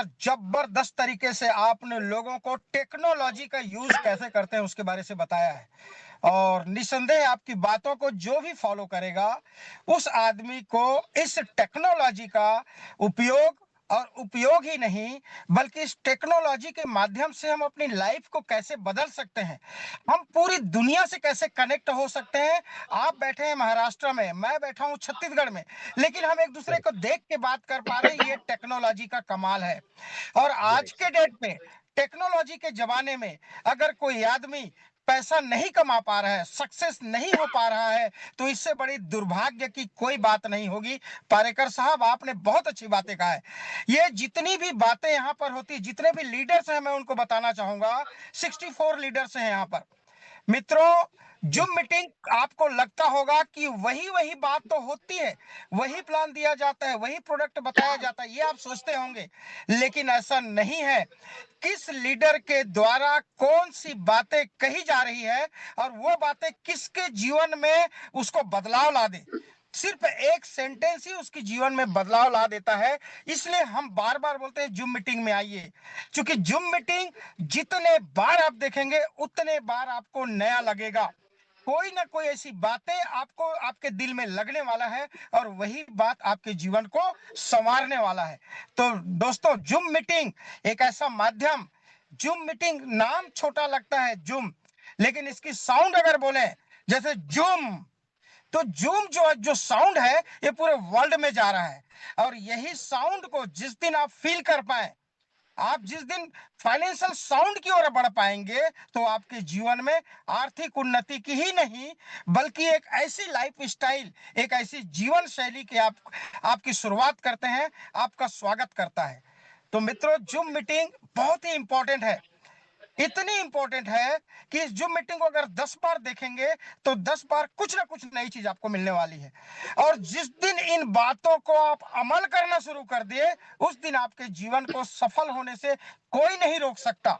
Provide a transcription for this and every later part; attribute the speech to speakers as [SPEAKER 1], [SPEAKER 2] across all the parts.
[SPEAKER 1] अंदर जबरदस्त तरीके से आपने लोगों को टेक्नोलॉजी का यूज कैसे करते हैं उसके बारे से बताया है। और निसंदेह आपकी बातों को जो भी फॉलो करेगा उस आदमी को इस टेक्नोलॉजी का उपयोग, और उपयोग ही नहीं बल्कि इस टेक्नोलॉजी के माध्यम से हम अपनी लाइफ को कैसे बदल सकते हैं, हम पूरी दुनिया से कैसे कनेक्ट हो सकते हैं। आप बैठे हैं महाराष्ट्र में, मैं बैठा हूं छत्तीसगढ़ में, लेकिन हम एक दूसरे को देख के बात कर पा रहे हैं। ये टेक्नोलॉजी का कमाल है। और आज के डेट में टेक्नोलॉजी के जमाने में अगर कोई आदमी पैसा नहीं कमा पा रहा है, सक्सेस नहीं हो पा रहा है, तो इससे बड़ी दुर्भाग्य की कोई बात नहीं होगी। पारेकर साहब, आपने बहुत अच्छी बातें कहा है। ये जितनी भी बातें यहाँ पर होती, जितने भी लीडर्स हैं, मैं उनको बताना चाहूंगा, 64 लीडर्स हैं यहाँ पर। मित्रों, जूम मीटिंग आपको लगता होगा कि वही वही बात तो होती है, वही प्लान दिया जाता है, वही प्रोडक्ट बताया जाता है, ये आप सोचते होंगे, लेकिन ऐसा नहीं है। किस लीडर के द्वारा कौन सी बातें कही जा रही है और वो बातें किसके जीवन में उसको बदलाव ला दे, सिर्फ एक सेंटेंस ही उसके जीवन में बदलाव ला देता है। इसलिए हम बार बार बोलते हैं जूम मीटिंग में आइए, क्योंकि जूम मीटिंग जितने बार आप देखेंगे उतने बार आपको नया लगेगा। कोई ना कोई ऐसी बातें आपको आपके दिल में लगने वाला है और वही बात आपके जीवन को संवारने वाला है। तो दोस्तों, जूम मीटिंग एक ऐसा माध्यम, जूम मीटिंग नाम छोटा लगता है जूम, लेकिन इसकी साउंड अगर बोले जैसे जूम, तो जूम जो जो साउंड है ये पूरे वर्ल्ड में जा रहा है। और यही साउंड को जिस दिन आप फील कर पाए, आप जिस दिन फाइनेंशियल साउंड की ओर बढ़ पाएंगे, तो आपके जीवन में आर्थिक उन्नति की ही नहीं बल्कि एक ऐसी लाइफ स्टाइल, एक ऐसी जीवन शैली की आपकी शुरुआत करते हैं, आपका स्वागत करता है। तो मित्रों, जूम मीटिंग बहुत ही इंपॉर्टेंट है। इतनी इंपॉर्टेंट है कि इस जूम मीटिंग को अगर 10 बार देखेंगे तो 10 बार कुछ ना कुछ नई चीज आपको मिलने वाली है। और जिस दिन इन बातों को आप अमल करना शुरू कर दिए, उस दिन आपके जीवन को सफल होने से कोई नहीं रोक सकता।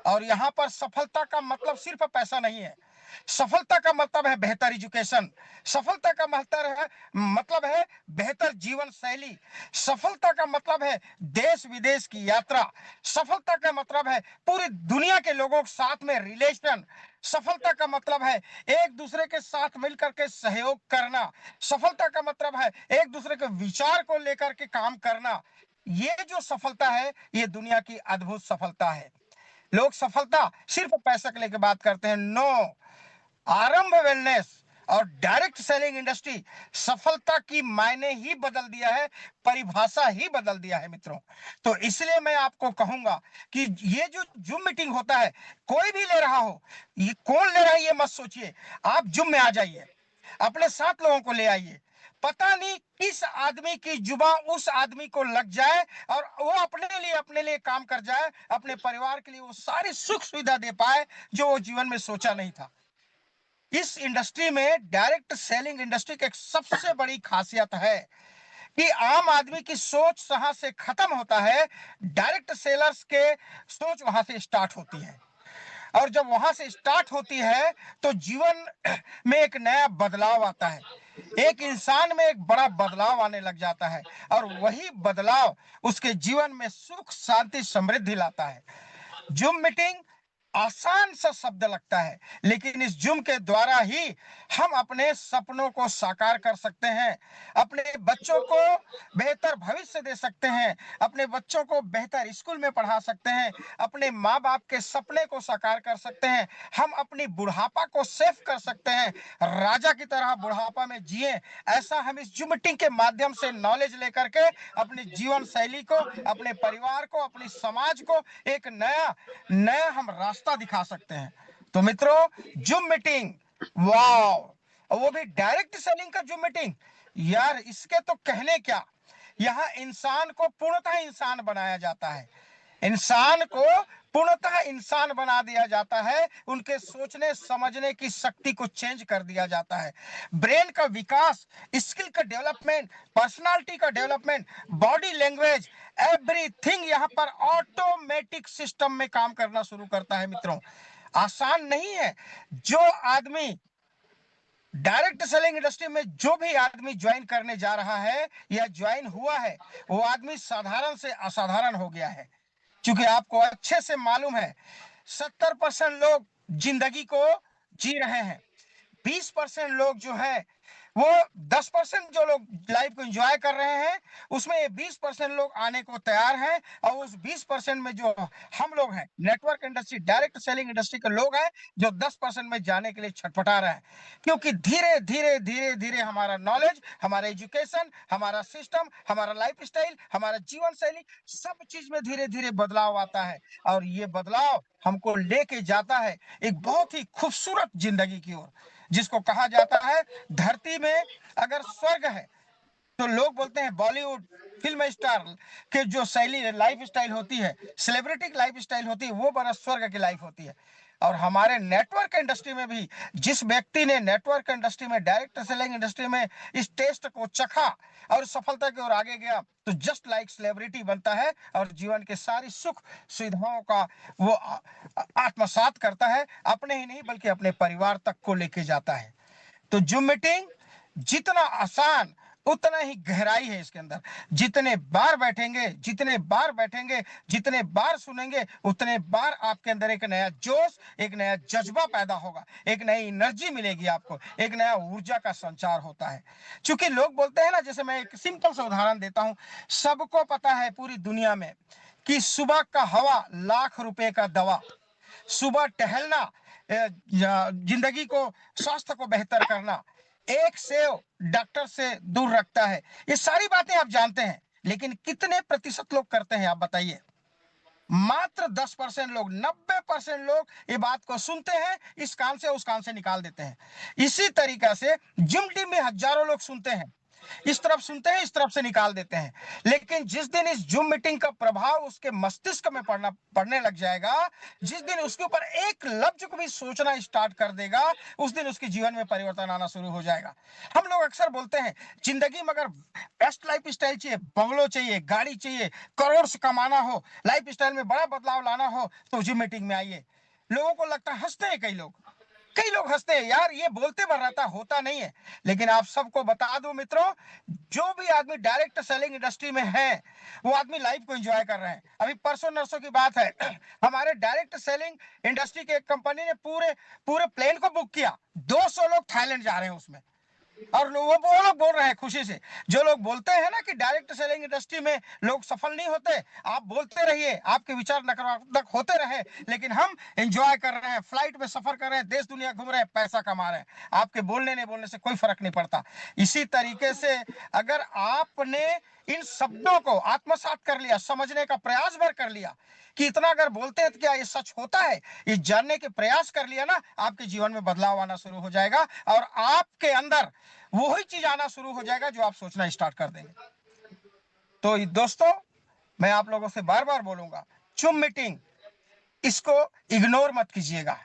[SPEAKER 1] और यहां पर सफलता का मतलब सिर्फ पैसा नहीं है। सफलता का मतलब है बेहतर एजुकेशन, सफलता का मतलब है बेहतर जीवन शैली, सफलता का मतलब है देश विदेश की यात्रा, सफलता का मतलब है पूरी दुनिया के लोगों के साथ में रिलेशन, सफलता का मतलब है एक दूसरे के साथ मिलकर के सहयोग करना, सफलता का मतलब है एक दूसरे के विचार को लेकर के काम करना। ये जो सफलता है, ये दुनिया की अद्भुत सफलता है। लोग सफलता सिर्फ पैसे के लेके बात करते हैं, नो। आरंभ वेलनेस और डायरेक्ट सेलिंग इंडस्ट्री सफलता की मायने ही बदल दिया है, परिभाषा ही बदल दिया है मित्रों। तो इसलिए मैं आपको कहूंगा कि ये जो जूम मीटिंग होता है, कोई भी ले रहा हो, ये कौन ले रहा है ये मत सोचिए, आप जूम में आ जाइए, अपने साथ लोगों को ले आइए। पता नहीं किस आदमी की जुबान उस आदमी को लग जाए और वो अपने लिए काम कर जाए, अपने परिवार के लिए वो सारी सुख सुविधा दे पाए जो वो जीवन में सोचा नहीं था। इस इंडस्ट्री में, डायरेक्ट सेलिंग इंडस्ट्री की एक सबसे बड़ी खासियत है कि आम आदमी की सोच वहां से खत्म होता है, डायरेक्ट सेलर्स के सोच वहां से स्टार्ट होती है। और जब वहां से स्टार्ट होती है तो जीवन में एक नया बदलाव आता है, एक इंसान में एक बड़ा बदलाव आने लग जाता है, और वही बदलाव उसके जीवन में सुख शांति समृद्धि लाता है। जूम मीटिंग आसान सा शब्द लगता है, लेकिन इस जूम के द्वारा ही हम अपने सपनों को साकार कर सकते हैं, अपने बच्चों को बेहतर भविष्य दे सकते हैं, अपने बच्चों को बेहतर स्कूल में पढ़ा सकते हैं, अपने माँ बाप के सपने को साकार कर सकते हैं, हम अपनी बुढ़ापा को सेव कर सकते हैं, राजा की तरह बुढ़ापा में जिए। ऐसा हम इस जूम मीटिंग के माध्यम से नॉलेज लेकर के अपनी जीवन शैली को, अपने परिवार को, अपनी समाज को एक नया नया हम रास्ता दिखा सकते हैं। तो मित्रों, जूम मीटिंग, वाओ, और वो भी डायरेक्ट सेलिंग का जूम मीटिंग, यार इसके तो कहने क्या। यहाँ इंसान को पूर्णतः इंसान बनाया जाता है, इंसान को पूर्णतः इंसान बना दिया जाता है, उनके सोचने समझने की शक्ति को चेंज कर दिया जाता है, ब्रेन का विकास, स्किल का डेवलपमेंट, पर्सनालिटी का डेवलपमेंट, बॉडी लैंग्वेज, एवरीथिंग यहाँ पर ऑटोमेटिक सिस्टम में काम करना शुरू करता है मित्रों। आसान नहीं है। जो आदमी डायरेक्ट सेलिंग इंडस्ट्री में जो भी आदमी ज्वाइन करने जा रहा है या ज्वाइन हुआ है, वो आदमी साधारण से असाधारण हो गया है। क्योंकि आपको अच्छे से मालूम है 70% लोग जिंदगी को जी रहे हैं, 20% लोग जो है वो 10% जो लोग लाइफ को एंजॉय कर रहे हैं, उसमें ये 20% लोग आने को तैयार हैं। और उस 20% में जो हम लोग हैं, network industry, direct selling industry के लोग हैं, जो 10% में जाने के लिए छटपटा रहे हैं। क्योंकि धीरे धीरे धीरे धीरे हमारा नॉलेज, हमारा एजुकेशन, हमारा सिस्टम, हमारा लाइफ स्टाइल, हमारा जीवन शैली, सब चीज में धीरे धीरे बदलाव आता है। और ये बदलाव हमको लेके जाता है एक बहुत ही खूबसूरत जिंदगी की ओर, जिसको कहा जाता है धरती में अगर स्वर्ग है तो लोग बोलते हैं बॉलीवुड फिल्म स्टार के जो शैली लाइफ स्टाइल होती है, सेलिब्रिटी की लाइफ स्टाइल होती है, वो बड़ा स्वर्ग की लाइफ होती है। और हमारे नेटवर्क इंडस्ट्री में भी जिस व्यक्ति ने नेटवर्क इंडस्ट्री में, डायरेक्ट सेलिंग इंडस्ट्री में इस टेस्ट को चखा और सफलता की ओर आगे गया, तो जस्ट लाइक सेलिब्रिटी बनता है और जीवन के सारी सुख सुविधाओं का वो आत्मसात करता है, अपने ही नहीं बल्कि अपने परिवार तक को लेके जाता है। तो जूम मीटिंग जितना आसान उतना ही गहराई है इसके अंदर। जितने बार बैठेंगे, जितने बार बैठेंगे, जितने बार सुनेंगे, उतने बार आपके अंदर एक नया जोश, एक नया जज्बा पैदा होगा, एक नई एनर्जी मिलेगी आपको, एक नया ऊर्जा का संचार होता है। क्योंकि लोग बोलते हैं ना, जैसे मैं एक सिंपल सा उदाहरण देता हूं, सबको पता है पूरी दुनिया में कि सुबह का हवा लाख रुपए का दवा। सुबह टहलना जिंदगी को, स्वास्थ्य को बेहतर करना, एक सेव डॉक्टर से दूर रखता है। ये सारी बातें आप जानते हैं, लेकिन कितने प्रतिशत लोग करते हैं आप बताइए? मात्र 10% लोग। 90% लोग ये बात को सुनते हैं, इस कान से उस कान से निकाल देते हैं। इसी तरीका से जिम टीम में हजारों लोग सुनते हैं, इस तरफ सुनते हैं, इस तरफ से निकाल देते हैं। लेकिन जिस दिन इस जूम मीटिंग का प्रभाव उसके मस्तिष्क में पड़ने लग जाएगा, जिस दिन उसके ऊपर एक लफ्ज को भी सोचना स्टार्ट कर देगा, उस दिन उसके जीवन में परिवर्तन आना शुरू हो जाएगा। हम लोग अक्सर बोलते हैं जिंदगी में अगर बेस्ट लाइफ स्टाइल चाहिए, बंगलो चाहिए, गाड़ी चाहिए, करोड़ से कमाना हो, लाइफ स्टाइल में बड़ा बदलाव लाना हो, तो जूम मीटिंग में आइए। लोगों को लगता है, हंसते हैं कई लोग हंसते हैं, यार ये बोलते भर रहता, होता नहीं है। लेकिन आप सबको बता दूं मित्रों, जो भी आदमी डायरेक्ट सेलिंग इंडस्ट्री में है, वो आदमी लाइफ को एंजॉय कर रहे हैं। अभी परसों नरसों की बात है, हमारे डायरेक्ट सेलिंग इंडस्ट्री के एक कंपनी ने पूरे पूरे प्लेन को बुक किया, 200 लोग थाईलैंड जा रहे हैं उसमें। और वो लोग बोल रहे हैं खुशी से, जो लोग बोलते हैं ना कि डायरेक्ट सेलिंग इंडस्ट्री में लोग सफल नहीं होते, आप बोलते रहिए, आपके विचार नकारात्मक होते रहे, लेकिन हम एंजॉय कर रहे हैं, फ्लाइट में सफर कर रहे हैं, देश दुनिया घूम रहे हैं, पैसा कमा रहे हैं। आपके बोलने नहीं बोलने से कोई फर्क नहीं पड़ता। इसी तरीके से अगर आपने इन शब्दों को आत्मसात कर लिया, समझने का प्रयास भर कर लिया कि इतना अगर बोलते हैं तो क्या ये सच होता है, ये जानने के प्रयास कर लिया ना, आपके जीवन में बदलाव आना शुरू हो जाएगा और आपके अंदर वही चीज आना शुरू हो जाएगा जो आप सोचना स्टार्ट कर देंगे। तो दोस्तों, मैं आप लोगों से बार बार बोलूंगा, जूम मीटिंग इसको इग्नोर मत कीजिएगा,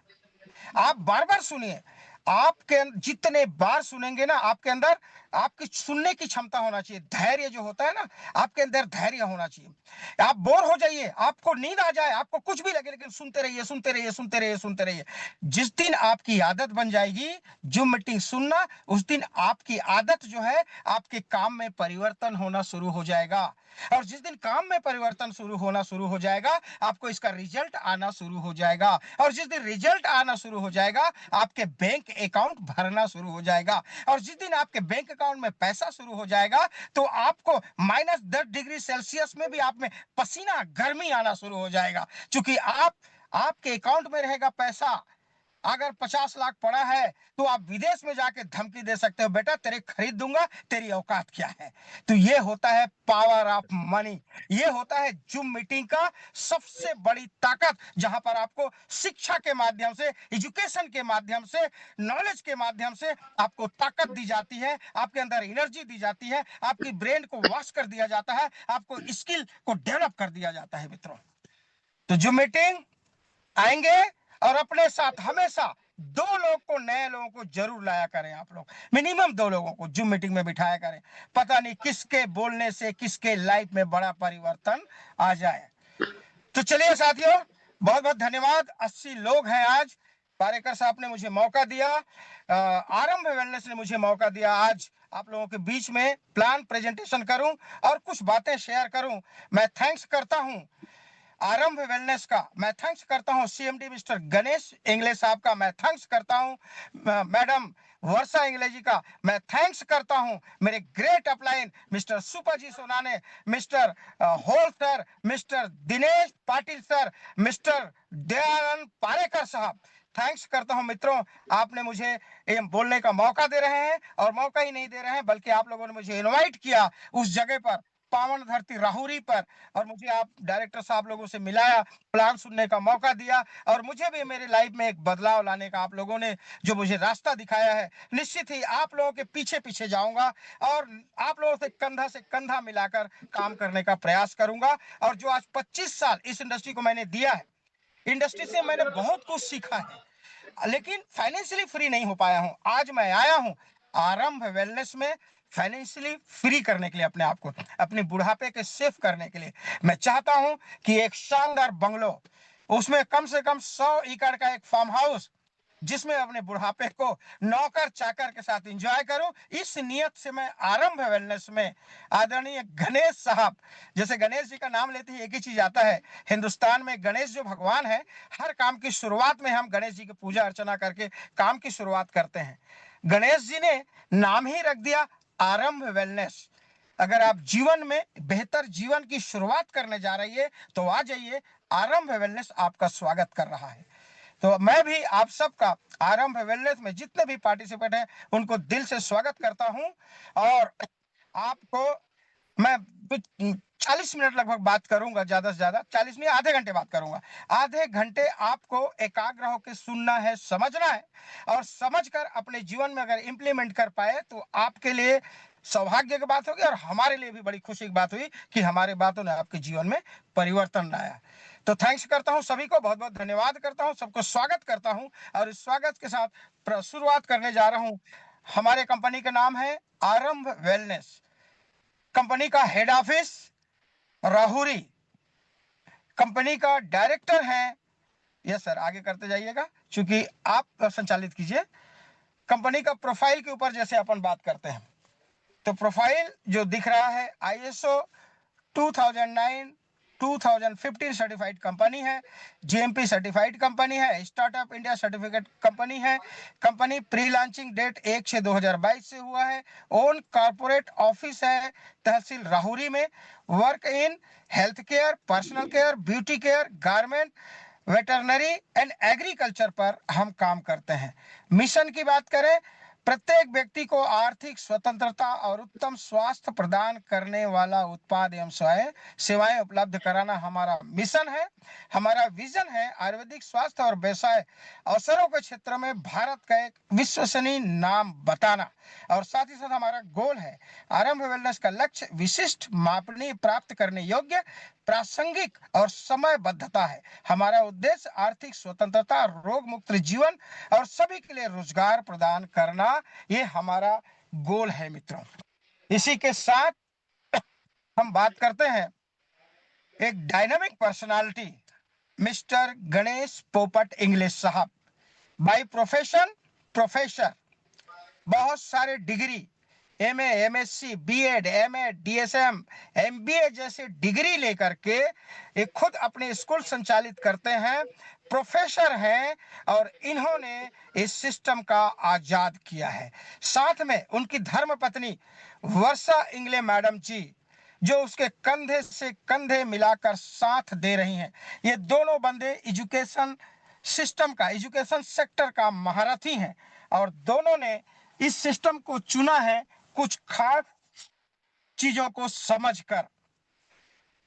[SPEAKER 1] आप बार बार सुनिए। आपके जितने बार सुनेंगे ना, आपके अंदर आपकी सुनने की क्षमता होना चाहिए, धैर्य जो होता है ना, आपके अंदर धैर्य होना चाहिए। आप बोर हो जाइए, आपको नींद आ जाए, आपको कुछ भी लगे, लेकिन सुनते रहिए, सुनते रहिए, सुनते रहिए, सुनते रहिए। जिस दिन आपकी आदत बन जाएगी जूम मीटिंग सुनना, उस दिन आपकी आदत जो है, आपके काम में परिवर्तन होना शुरू हो जाएगा। और जिस दिन काम में परिवर्तन होना शुरू हो जाएगा, आपको इसका रिजल्ट आना शुरू हो जाएगा। और जिस दिन रिजल्ट आना शुरू हो जाएगा, आपके बैंक अकाउंट भरना शुरू हो जाएगा। और जिस दिन आपके बैंक अकाउंट में पैसा शुरू हो जाएगा, तो आपको -10 डिग्री सेल्सियस में भी आप में पसीना, गर्मी आना शुरू हो जाएगा। क्योंकि आपके अकाउंट में रहेगा पैसा। अगर 50 लाख पड़ा है, तो आप विदेश में जाके धमकी दे सकते हो, बेटा तेरे खरीद दूंगा, तेरी औकात क्या है। तो ये होता है पावर ऑफ मनी, ये होता है जूम मीटिंग का सबसे बड़ी ताकत, जहां पर आपको शिक्षा के माध्यम से, एजुकेशन के माध्यम से, नॉलेज के माध्यम से आपको ताकत दी जाती है, आपके अंदर एनर्जी दी जाती है, आपकी ब्रेन को वॉश कर दिया जाता है, आपको स्किल को डेवलप कर दिया जाता है मित्रों। तो जूम मीटिंग आएंगे और अपने साथ हमेशा 2 लोग को, नए लोगों को जरूर लाया करें। आप लोग मिनिमम 2 लोगों को जूम मीटिंग में बिठाया करें। पता नहीं किसके बोलने से किसके लाइफ में बड़ा परिवर्तन आ जाए। तो चलिए साथियों, बहुत बहुत धन्यवाद। 80 लोग हैं आज, पारेकर साहब ने मुझे मौका दिया, आरंभ वेलनेस ने मुझे मौका दिया आज आप लोगों के बीच में प्लान प्रेजेंटेशन करूं और कुछ बातें शेयर करूं। मैं थैंक्स करता हूं आरंभ वेलनेस का, मैं थैंक्स करता हूं सीएमडी मिस्टर गणेश इंगले साहब का, मैं थैंक्स करता हूं मैडम वर्षा इंगले जी का, मैं थैंक्स करता हूं मेरे great upline mister Supaji Sonane, mister Hole sir, mister Dinesh Patil sir, mister Dayanand Parekar साहब। थैंक्स करता हूं मित्रों, आपने मुझे ये बोलने का मौका दे रहे हैं, और मौका ही नहीं दे रहे हैं बल्कि आप लोगों ने मुझे इनवाइट किया उस जगह पर, पावन धरती राहुरी पर, और मुझे आप डायरेक्टर साहब लोगों से मिलाया, प्लान सुनने का मौका दिया, और मुझे भी मेरे लाइफ में एक बदलाव लाने का आप लोगों ने जो मुझे रास्ता दिखाया है, निश्चित ही आप लोगों के पीछे पीछे जाऊंगा और आप लोगों से कंधा मिलाकर काम करने का प्रयास करूंगा। और जो आज 25 साल इस इंडस्ट्री को मैंने दिया है, इंडस्ट्री से मैंने बहुत कुछ सीखा है, लेकिन फाइनेंशियली फ्री नहीं हो पाया हूं। आज मैं आया हूं आरंभ वेलनेस में फाइनेंशियली फ्री करने के लिए, अपने आप को अपने बुढ़ापे के सेफ करने के लिए। मैं चाहता हूं कि एक शानदार बंगलो, उसमें कम से कम 100 एकड़ का एक फार्म हाउस, जिसमें अपने बुढ़ापे को नौकर चाकर के साथ एंजॉय करूं। इस नियत से मैं आरंभ वेलनेस में आदरणीय गणेश साहब, जैसे गणेश जी का नाम लेते ही एक ही चीज आता है, हिंदुस्तान में गणेश जो भगवान है, हर काम की शुरुआत में हम गणेश जी की पूजा अर्चना करके काम की शुरुआत करते हैं। गणेश जी ने नाम ही रख दिया आरंभ वेलनेस। अगर आप जीवन में बेहतर जीवन की शुरुआत करने जा रही है तो आ जाइए, आरंभ वेलनेस आपका स्वागत कर रहा है। तो मैं भी आप सबका आरंभ वेलनेस में जितने भी पार्टिसिपेंट हैं उनको दिल से स्वागत करता हूं। और आपको मैं 40 मिनट लगभग बात करूंगा, ज्यादा से ज्यादा 40 नहीं, आधे घंटे बात करूंगा। आधे घंटे आपको एकाग्र होकर सुनना है, समझना है, और समझकर अपने जीवन में अगर इंप्लीमेंट कर पाए तो आपके लिए सौभाग्य की बात होगी, और हमारे लिए भी बड़ी खुशी की बात हुई कि हमारे बातों ने आपके जीवन में परिवर्तन लाया। तो थैंक्स करता हूं सभी को, बहुत बहुत धन्यवाद करता हूं, सबको स्वागत करता हूं। और इस स्वागत के साथ शुरुआत करने जा रहा हूं। हमारे कंपनी का नाम है आरंभ वेलनेस, कंपनी का हेड ऑफिस राहुरी, कंपनी का डायरेक्टर है, यस सर आगे करते जाइएगा क्योंकि आप संचालित कीजिए। कंपनी का प्रोफाइल के ऊपर जैसे अपन बात करते हैं, तो प्रोफाइल जो दिख रहा है आईएसओ 2009 2015 सर्टिफाइड कंपनी है, जीएमपी सर्टिफाइड कंपनी है, स्टार्टअप इंडिया सर्टिफिकेट कंपनी है। कंपनी प्री लॉन्चिंग डेट 1/6/2022 से हुआ है। ओन कॉर्पोरेट ऑफिस है तहसील राहुरी में। Work in health care, personal care, beauty care, garment, veterinary and agriculture पर हम काम करते हैं। मिशन की बात करें, प्रत्येक व्यक्ति को आर्थिक स्वतंत्रता और उत्तम स्वास्थ्य प्रदान करने वाला उत्पाद एवं सेवाएं उपलब्ध कराना हमारा मिशन है। हमारा विजन है आयुर्वेदिक स्वास्थ्य और व्यवसाय अवसरों के क्षेत्र में भारत का एक विश्वसनीय नाम बताना। और साथ ही साथ हमारा गोल है आरंभ वेलनेस का लक्ष्य विशिष्ट, मापनीय, प्राप्त करने योग्य, प्रासंगिक और समयबद्धता है। हमारा उद्देश्य आर्थिक स्वतंत्रता, रोग मुक्त जीवन और सभी के लिए रोजगार प्रदान करना, ये हमारा गोल है मित्रों। इसी के साथ हम बात करते हैं एक डायनामिक पर्सनालिटी मिस्टर गणेश पोपट इंग्लिश साहब। बाय प्रोफेशन प्रोफेसर, बहुत सारे degree, MA, MSc, BEd, MEd, DSM, MBA जैसे डिग्री लेकर के ये खुद अपने स्कूल संचालित करते हैं, प्रोफेसर हैं, और इन्होंने इस सिस्टम का आजाद किया है। साथ में उनकी धर्म पत्नी वर्षा इंगले मैडम जी, जो उसके कंधे से कंधे मिलाकर साथ दे रही हैं। ये दोनों बंदे एजुकेशन सिस्टम का, एजुकेशन सेक्टर का महारथी हैं, और दोनों ने इस सिस्टम को चुना है कुछ खास चीजों को समझकर।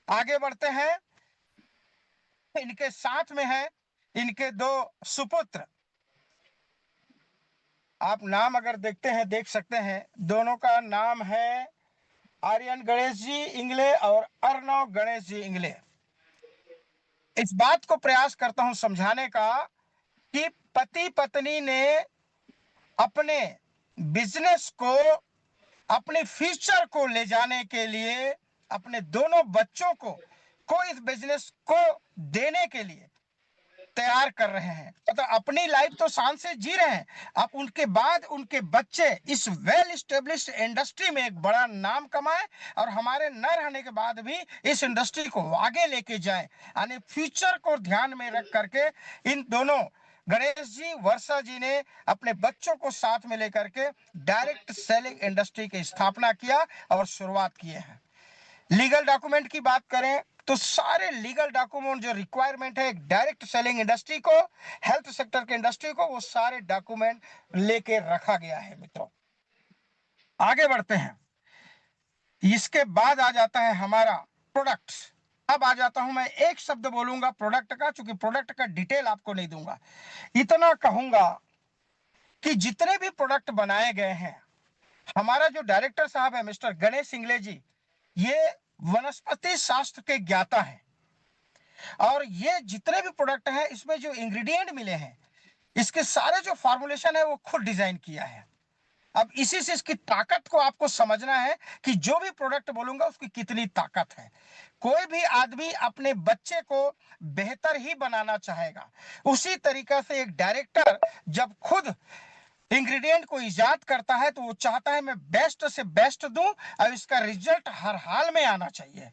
[SPEAKER 1] आगे बढ़ते हैं, इनके साथ में है इनके दो सुपुत्र। आप नाम अगर देखते हैं, देख सकते हैं, दोनों का नाम है आर्यन गणेश जी इंगले और अर्णव गणेश जी इंगले। इस बात को प्रयास करता हूं समझाने का कि पति पत्नी ने अपने बिजनेस को, अपने फ्यूचर को ले जाने के लिए, अपने दोनों बच्चों को इस बिजनेस को देने के लिए तैयार कर रहे हैं, मतलब अपनी लाइफ तो शान से जी रहे हैं, अब उनके बाद उनके बच्चे इस वेल स्टेब्लिश्ड इंडस्ट्री में एक बड़ा नाम कमाए और हमारे न रहने के बाद भी इस इंडस्ट्री को आगे लेके जाए, यानी फ्यूचर को ध्यान में रख करके इन दोनों गणेश जी, वर्षा जी ने अपने बच्चों को साथ में लेकर के डायरेक्ट सेलिंग इंडस्ट्री की स्थापना किया और शुरुआत किए हैं। लीगल डॉक्यूमेंट की बात करें तो सारे लीगल डॉक्यूमेंट जो रिक्वायरमेंट है डायरेक्ट सेलिंग इंडस्ट्री को, हेल्थ सेक्टर के इंडस्ट्री को, वो सारे डॉक्यूमेंट लेके रखा गया है। मित्रों आगे बढ़ते हैं, इसके बाद आ जाता है हमारा प्रोडक्ट्स। अब आ जाता हूं, मैं एक शब्द बोलूंगा प्रोडक्ट का, चूंकि प्रोडक्ट का डिटेल आपको नहीं दूंगा, इतना कहूंगा कि जितने भी प्रोडक्ट बनाए गए हैं, हमारा जो डायरेक्टर साहब है मिस्टर गणेश सिंगले जी, ये वनस्पति शास्त्र के ज्ञाता है और ये जितने भी प्रोडक्ट हैं इसमें जो इंग्रेडिएंट मिले हैं, इसके सारे जो फॉर्मुलेशन है वो खुद डिजाइन किया है। अब इसी से इसकी ताकत को आपको समझना है कि जो भी प्रोडक्ट बोलूंगा उसकी कितनी ताकत है। कोई भी आदमी अपने बच्चे को बेहतर ही बनाना चाहेगा, उसी तरीका से एक डायरेक्टर जब खुद इंग्रेडिएंट को इजाद करता है तो वो चाहता है मैं बेस्ट से बेस्ट दूं और इसका रिजल्ट हर हाल में आना चाहिए।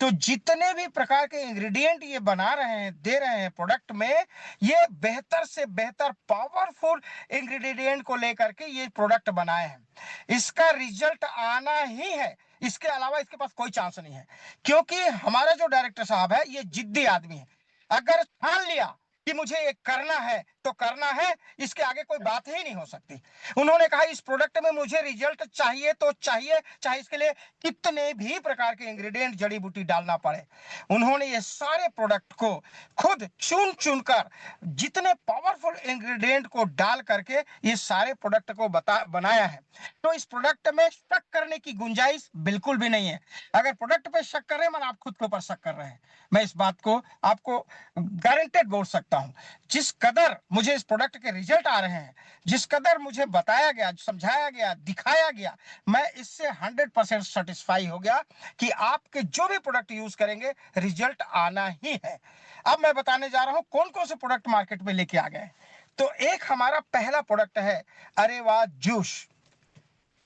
[SPEAKER 1] तो जितने भी प्रकार के इंग्रेडिएंट ये बना रहे हैं, दे रहे हैं प्रोडक्ट में, ये बेहतर से बेहतर पावरफुल इंग्रेडिएंट को लेकर के ये प्रोडक्ट बनाए हैं। इसका रिजल्ट आना ही है, इसके अलावा इसके पास कोई चांस नहीं है, क्योंकि हमारा जो डायरेक्टर साहब है ये जिद्दी आदमी है। अगर ठान लिया कि मुझे ये करना है तो करना है, इसके आगे कोई बात ही नहीं हो सकती। उन्होंने कहा इस प्रोडक्ट में मुझे रिजल्ट चाहिए तो चाहिए, चाहे इसके लिए कितने भी प्रकार के इंग्रेडिएंट, जड़ी बूटी डालना पड़े। उन्होंने ये सारे प्रोडक्ट को खुद चुन चुनकर जितने पावरफुल इंग्रेडिएंट को डाल करके ये सारे प्रोडक्ट को बनाया है। तो इस प्रोडक्ट में शक करने की गुंजाइश बिल्कुल भी नहीं है। अगर प्रोडक्ट पे शक कर रहे हैं मतलब आप खुद के ऊपर शक कर रहे हैं, मैं इस बात को आपको गारंटेड बोल सकता हूं। जिस कदर मुझे इस प्रोडक्ट के रिजल्ट आ रहे हैं, जिस कदर मुझे बताया गया, समझाया गया, दिखाया गया, मैं इससे 100% सेटिस्फाई हो गया कि आपके जो भी प्रोडक्ट यूज करेंगे रिजल्ट आना ही है। अब मैं बताने जा रहा हूं कौन कौन से प्रोडक्ट मार्केट में लेके आ गए। तो एक हमारा पहला प्रोडक्ट है अरे वाह जूस।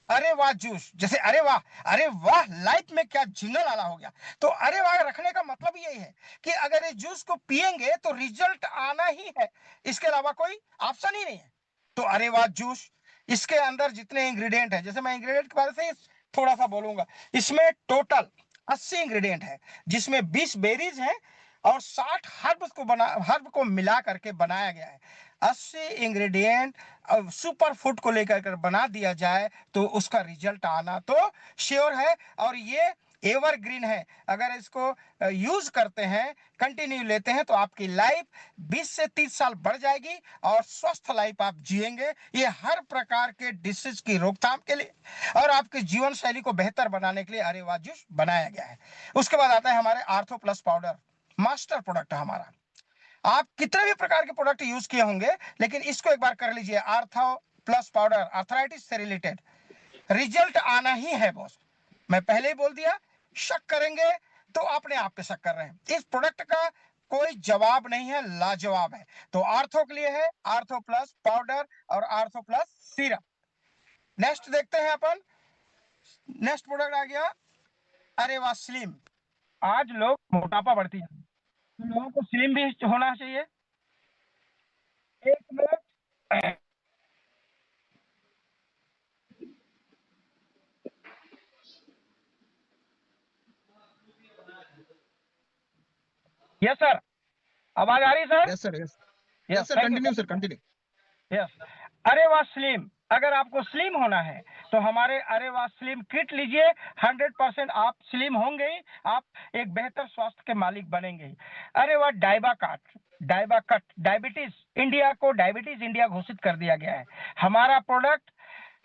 [SPEAKER 1] अरे वाह जूस, जैसे अरे वाह, अरे वाह लाइफ में क्या जिंगल आला हो गया। तो अरे वाह रखने का मतलब यही है कि अगर इस जूस को पिएंगे तो रिजल्ट आना ही है, इसके अलावा कोई ऑप्शन ही नहीं है। तो अरे वाह जूस, इसके अंदर जितने इंग्रेडिएंट है, जैसे मैं इंग्रेडिएंट के बारे से थोड़ा सा बोलूंगा, इसमें टोटल 80 इंग्रेडिएंट है, जिसमें 20 बेरीज हैं और 60 हर्ब को मिला करके बनाया गया है। 80 इंग्रेडिएंट सुपर फूड को लेकर कर बना दिया जाए तो उसका रिजल्ट आना तो श्योर है। और ये एवरग्रीन है, अगर इसको यूज करते हैं, कंटिन्यू लेते हैं तो आपकी लाइफ 20 से 30 साल बढ़ जाएगी और स्वस्थ लाइफ आप जिएंगे। ये हर प्रकार के डिसीज की रोकथाम के लिए और आपके जीवन शैली को बेहतर बनाने के लिए अरे वाह जूस बनाया गया है। उसके बाद आता है हमारे ortho plus powder, master product है हमारा। आप कितने भी प्रकार के प्रोडक्ट यूज किए होंगे, लेकिन इसको एक बार कर लीजिए, आर्थो प्लस पाउडर, आर्थराइटिस से रिलेटेड रिजल्ट आना ही है बॉस। मैं पहले ही बोल दिया, शक करेंगे तो अपने आप पे शक कर रहे हैं। इस प्रोडक्ट का कोई जवाब नहीं है, लाजवाब है। तो आर्थो के लिए है आर्थो प्लस पाउडर और आर्थो प्लस सीरप। नेक्स्ट देखते हैं अपन, नेक्स्ट प्रोडक्ट आ गया अरे वाह स्लिम। आज लोग मोटापा बढ़ती है तो लोगों को स्लिम भी होना चाहिए। एक मिनट, यस सर, आवाज आ रही है sir?
[SPEAKER 2] Yes sir, yes
[SPEAKER 1] yes,
[SPEAKER 2] yes sir,
[SPEAKER 1] thank you
[SPEAKER 2] continue sir, continue.
[SPEAKER 1] Yes. अरे वाह स्लिम, अगर आपको स्लिम होना है तो हमारे अरे वाह स्लिम किट लीजिए। 100% आप स्लिम होंगे ही, आप एक बेहतर स्वास्थ्य के मालिक बनेंगे ही। अरे वाह डायबा कट, डायबिटीज इंडिया को, डायबिटीज इंडिया घोषित कर दिया गया है। हमारा प्रोडक्ट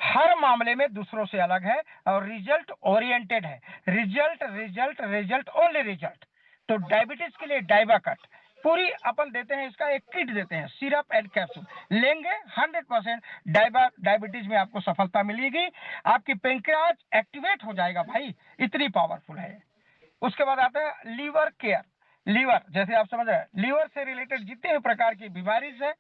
[SPEAKER 1] हर मामले में दूसरों से अलग है और रिजल्ट ओरिएंटेड है। Result result result only result. तो डायबिटीज के लिए डायबा कट पूरी अपन देते हैं, इसका एक किट देते हैं, सिरप एंड कैप्सूल लेंगे 100% डायबिटीज में आपको सफलता मिलेगी। आपकी पेंक्रियाज एक्टिवेट हो जाएगा भाई, इतनी पावरफुल है। उसके बाद आता है लीवर केयर। लीवर, जैसे आप समझ रहे हैं, लीवर से रिलेटेड जितने भी प्रकार की बीमारी है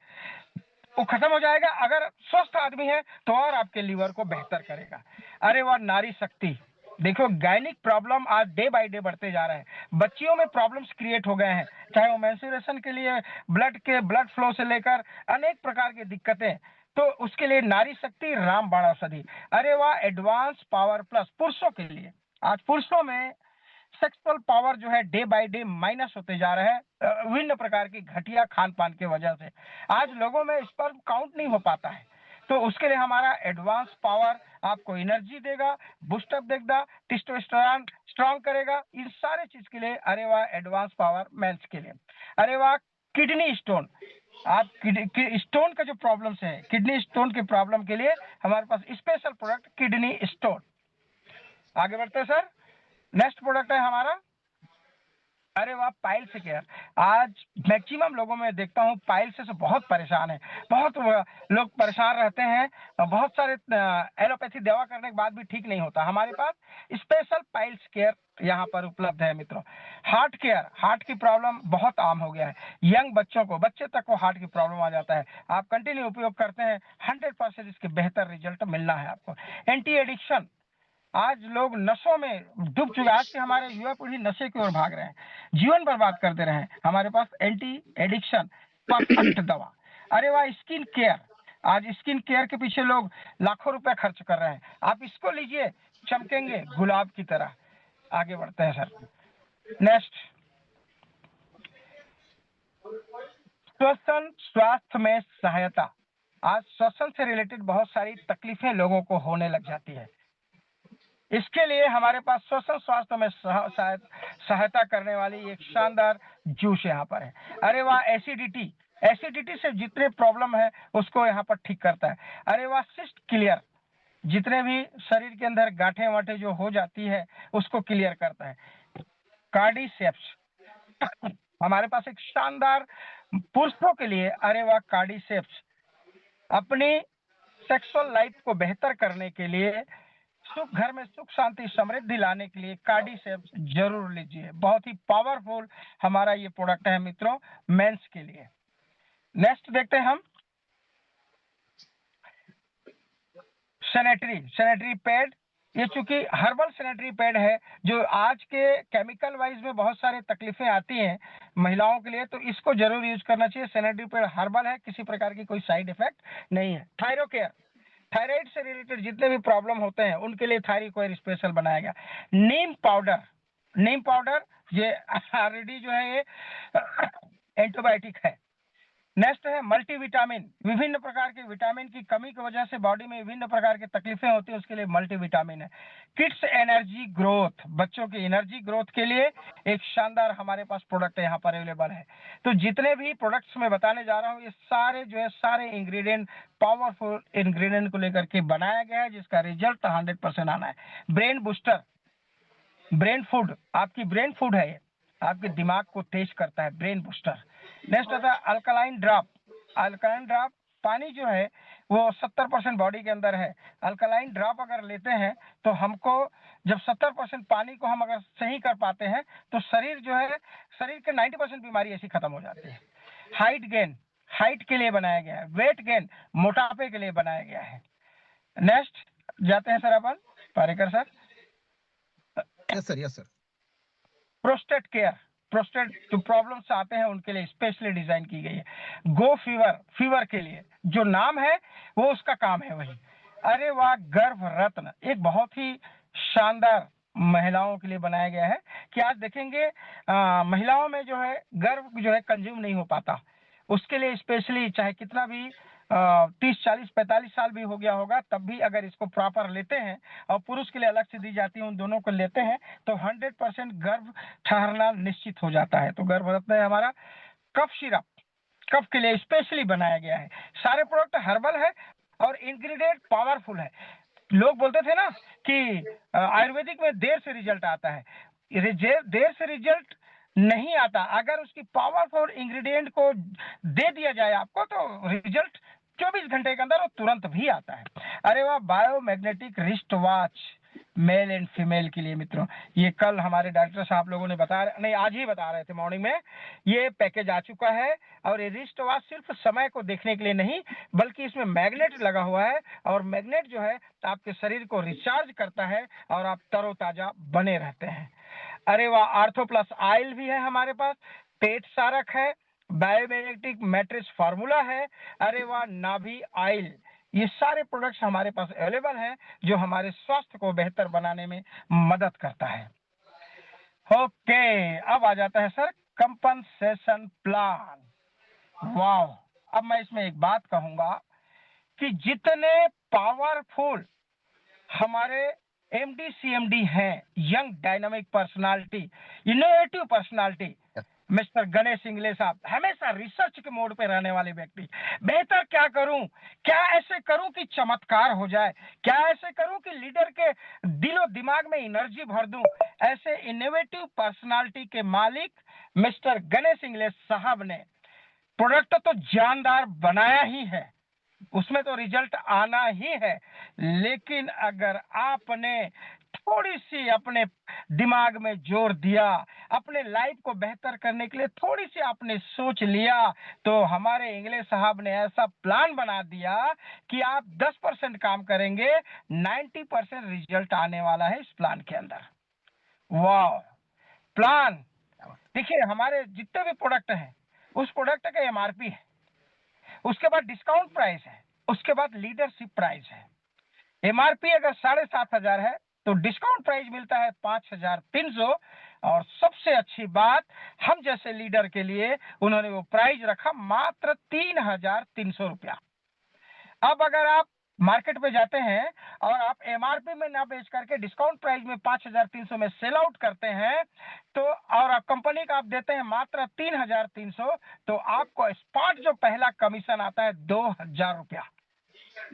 [SPEAKER 1] वो खत्म हो जाएगा। अगर स्वस्थ आदमी है तो और आपके लीवर को बेहतर करेगा। अरे वाह, नारी शक्ति। देखो, गायनिक प्रॉब्लम आज डे बाय डे बढ़ते जा रहे हैं, बच्चियों में प्रॉब्लम्स क्रिएट हो गए हैं, चाहे वो मेंस्ट्रुएशन के लिए ब्लड फ्लो से लेकर अनेक प्रकार की दिक्कतें, तो उसके लिए नारी शक्ति रामबाण औषधि। अरे वाह, एडवांस पावर प्लस पुरुषों के लिए। आज पुरुषों में सेक्सुअल पावर जो है डे बाय डे माइनस होते जा रहे हैं, विभिन्न प्रकार की घटिया खान पान की वजह से। आज लोगों में स्पर्म काउंट नहीं हो पाता है, तो उसके लिए हमारा एडवांस पावर आपको एनर्जी देगा, बूस्टअप देगा, टेस्टोस्टेरोन स्ट्रांग करेगा, इन सारे चीज के लिए अरे वाह एडवांस पावर मेंस के लिए। अरे वाह, किडनी स्टोन। आप स्टोन का जो प्रॉब्लम्स है, किडनी स्टोन के प्रॉब्लम के लिए हमारे पास स्पेशल प्रोडक्ट किडनी स्टोन। आगे बढ़ते हैं सर, नेक्स्ट प्रोडक्ट है हमारा, अरे वाह, पाइल्स केयर। आज मैक्सिमम लोगों में देखता हूँ पाइल्स से बहुत परेशान है, बहुत लोग परेशान रहते हैं, बहुत सारे एलोपैथी दवा करने के बाद भी ठीक नहीं होता। हमारे पास स्पेशल पाइल्स केयर यहाँ पर उपलब्ध है मित्रों। हार्ट केयर, हार्ट की प्रॉब्लम बहुत आम हो गया है, यंग बच्चों को, बच्चे तक को हार्ट की प्रॉब्लम आ जाता है। आप कंटिन्यू उपयोग करते हैं, 100% इसके बेहतर रिजल्ट मिलना है आपको। एंटी एडिक्शन, आज लोग नशों में डूब चुके, आज के हमारे युवा पीढ़ी नशे की ओर भाग रहे हैं, जीवन बर्बाद कर दे रहे हैं। हमारे पास एंटी एडिक्शन परफेक्ट दवा। अरे वाह, स्किन केयर। आज स्किन केयर के पीछे लोग लाखों रुपए खर्च कर रहे हैं, आप इसको लीजिए, चमकेंगे गुलाब की तरह। आगे बढ़ते हैं सर, नेक्स्ट, श्वसन स्वास्थ्य में सहायता। आज श्वसन से रिलेटेड बहुत सारी तकलीफें लोगों को होने लग जाती है, इसके लिए हमारे पास श्वसन स्वास्थ्य में सहायता करने वाली एक शानदार जूस यहाँ पर है। अरे वाह, एसिडिटी, एसिडिटी से जितने प्रॉब्लम है उसको यहाँ पर ठीक करता है। अरे वाह, सिस्ट क्लियर, जितने भी शरीर के अंदर गांठें वाठे जो हो जाती है उसको क्लियर करता है। कार्डिसेप्स, हमारे पास एक शानदार पुरुषों के लिए, अरे वाह, कार्डिसेप्स अपनी सेक्सुअल लाइफ को बेहतर करने के लिए, सुख, घर में सुख शांति समृद्धि लाने के लिए कार्डिसेप्स जरूर लीजिए। बहुत ही पावरफुल हमारा ये प्रोडक्ट है मित्रों, मेंस के लिए। नेक्स्ट देखते हैं हम, सैनिटरी पैड। ये चूंकि हर्बल सैनिटरी पैड है, जो आज के केमिकल वाइज में बहुत सारी तकलीफें आती हैं महिलाओं के लिए, तो इसको जरूर यूज करना चाहिए। सैनिटरी पैड हर्बल है, किसी प्रकार की कोई साइड इफेक्ट नहीं है। थायरोकेयर, थायराइड से रिलेटेड जितने भी प्रॉब्लम होते हैं उनके लिए थायरोकेयर स्पेशल बनाया गया। नीम पाउडर, नीम पाउडर ये ऑलरेडी जो है ये एंटीबायोटिक है। नेक्स्ट है मल्टीविटामिन, विभिन्न प्रकार के विटामिन की कमी की वजह से बॉडी में विभिन्न प्रकार की तकलीफें होती है, उसके लिए मल्टीविटामिन है। किड्स एनर्जी ग्रोथ, बच्चों की एनर्जी ग्रोथ के लिए एक शानदार हमारे पास प्रोडक्ट यहाँ पर अवेलेबल है। तो जितने भी प्रोडक्ट्स मैं बताने जा रहा हूँ ये सारे जो है सारे इंग्रेडिएंट पावरफुल इंग्रेडिएंट को लेकर के बनाया गया है, जिसका रिजल्ट 100% आना है। ब्रेन बूस्टर, ब्रेन फूड, आपकी ब्रेन फूड है ये, आपके दिमाग को तेज करता है, ब्रेन बूस्टर। नेक्स्ट आता है अल्कलाइन ड्रॉप। अल्कलाइन ड्रॉप, पानी जो है वो 70% बॉडी के अंदर है, अल्कलाइन ड्रॉप अगर लेते हैं तो हमको, जब 70% पानी को हम अगर सही कर पाते हैं तो शरीर जो है, शरीर के 90% बीमारी ऐसी खत्म हो जाती है। हाइट गेन, हाइट के लिए बनाया गया है। वेट गेन, मोटापे के लिए बनाया गया है। नेक्स्ट जाते हैं सर अपन, Parekar sir.
[SPEAKER 2] Yes sir, yes sir.
[SPEAKER 1] Prostate care, prostate जो प्रॉब्लम्स आते हैं उनके लिए स्पेशली डिजाइन की गई है। गो फीवर, फीवर के लिए जो नाम है वो उसका काम है वही। अरे वाह, गर्भ रत्न, एक बहुत ही शानदार महिलाओं के लिए बनाया गया है कि आज देखेंगे महिलाओं में जो है गर्भ जो है कंज्यूम नहीं हो पाता, उसके लिए स्पेशली चाहे कितना भी 30, 40, 45 साल भी हो गया होगा तब भी अगर इसको प्रॉपर लेते हैं, और पुरुष के लिए अलग से दी जाती है, उन दोनों को लेते हैं तो 100% गर्भ ठहरना निश्चित हो जाता है। तो गर्भ रत्न है हमारा। कफ सिरप, कफ के लिए स्पेशली बनाया गया है। सारे प्रोडक्ट हर्बल है और इंग्रेडिएंट पावरफुल है। लोग बोलते थे ना कि आयुर्वेदिक में देर से रिजल्ट आता है, देर से रिजल्ट नहीं आता, अगर उसकी पावरफुल इंग्रेडिएंट को दे दिया जाए आपको तो रिजल्ट 24 घंटे के अंदर वो तुरंत भी आता है। अरे वाह, biomagnetic wrist watch, male and female के लिए मित्रों। ये कल हमारे डॉक्टर साहब लोगों ने बताया, नहीं आज ही बता रहे थे मॉर्निंग में, ये पैकेज आ चुका है। और ये रिस्ट वॉच सिर्फ समय को देखने के लिए नहीं, बल्कि इसमें मैग्नेट लगा हुआ है, और मैग्नेट जो है आपके शरीर को रिचार्ज करता है और आप तरोताजा बने रहते हैं। अरे वाह, आर्थो प्लस आयल भी है हमारे पास, पेट सारक है, बायोमेग्नेटिक मैट्रिक्स फार्मूला है, अरे वाह नाभि आयल, ये सारे प्रोडक्ट्स हमारे पास अवेलेबल हैं जो हमारे स्वास्थ्य को बेहतर बनाने में मदद करता है। ओके, अब आ जाता है सर कंपनसेशन प्लान। वाह, अब मैं इसमें एक बात कहूंगा कि जितने पावरफुल हमारे एमडी सीएमडी हैं, young dynamic personality, innovative personality, mister Ganesh Ingle साहब हमेशा रिसर्च के मोड पे रहने वाले व्यक्ति, बेहतर क्या करूं, क्या ऐसे करूं कि चमत्कार हो जाए, क्या ऐसे करूं कि लीडर के दिलो दिमाग में एनर्जी भर दूं, ऐसे इनोवेटिव पर्सनालिटी के मालिक मिस्टर गणेश इंगले साहब ने प्रोडक्ट तो जानदार बनाया ही है, उसमें तो रिजल्ट आना ही है। लेकिन अगर आपने थोड़ी सी अपने दिमाग में जोर दिया, अपने लाइफ को बेहतर करने के लिए थोड़ी सी आपने सोच लिया, तो हमारे इंग्लिश साहब ने ऐसा प्लान बना दिया कि आप 10% काम करेंगे, 90% रिजल्ट आने वाला है इस प्लान के अंदर। वाह, प्लान देखिए, हमारे जितने भी प्रोडक्ट हैं उस प्रोडक्ट का एमआरपी है, उसके बाद डिस्काउंट प्राइस है, उसके बाद लीडरशिप प्राइस है। एमआरपी अगर 7,500 है तो डिस्काउंट प्राइस मिलता है 5,300। और सबसे अच्छी बात, हम जैसे लीडर के लिए उन्होंने वो प्राइस रखा मात्र 3,300 रुपया। अब अगर आप मार्केट पे जाते हैं और आप एमआरपी में ना बेच करके डिस्काउंट प्राइस में 5,300 में सेल आउट करते हैं, तो और आप कंपनी का आप देते हैं मात्र 3,300, तो आपको स्पॉट जो पहला कमीशन आता है 2,000 रुपया।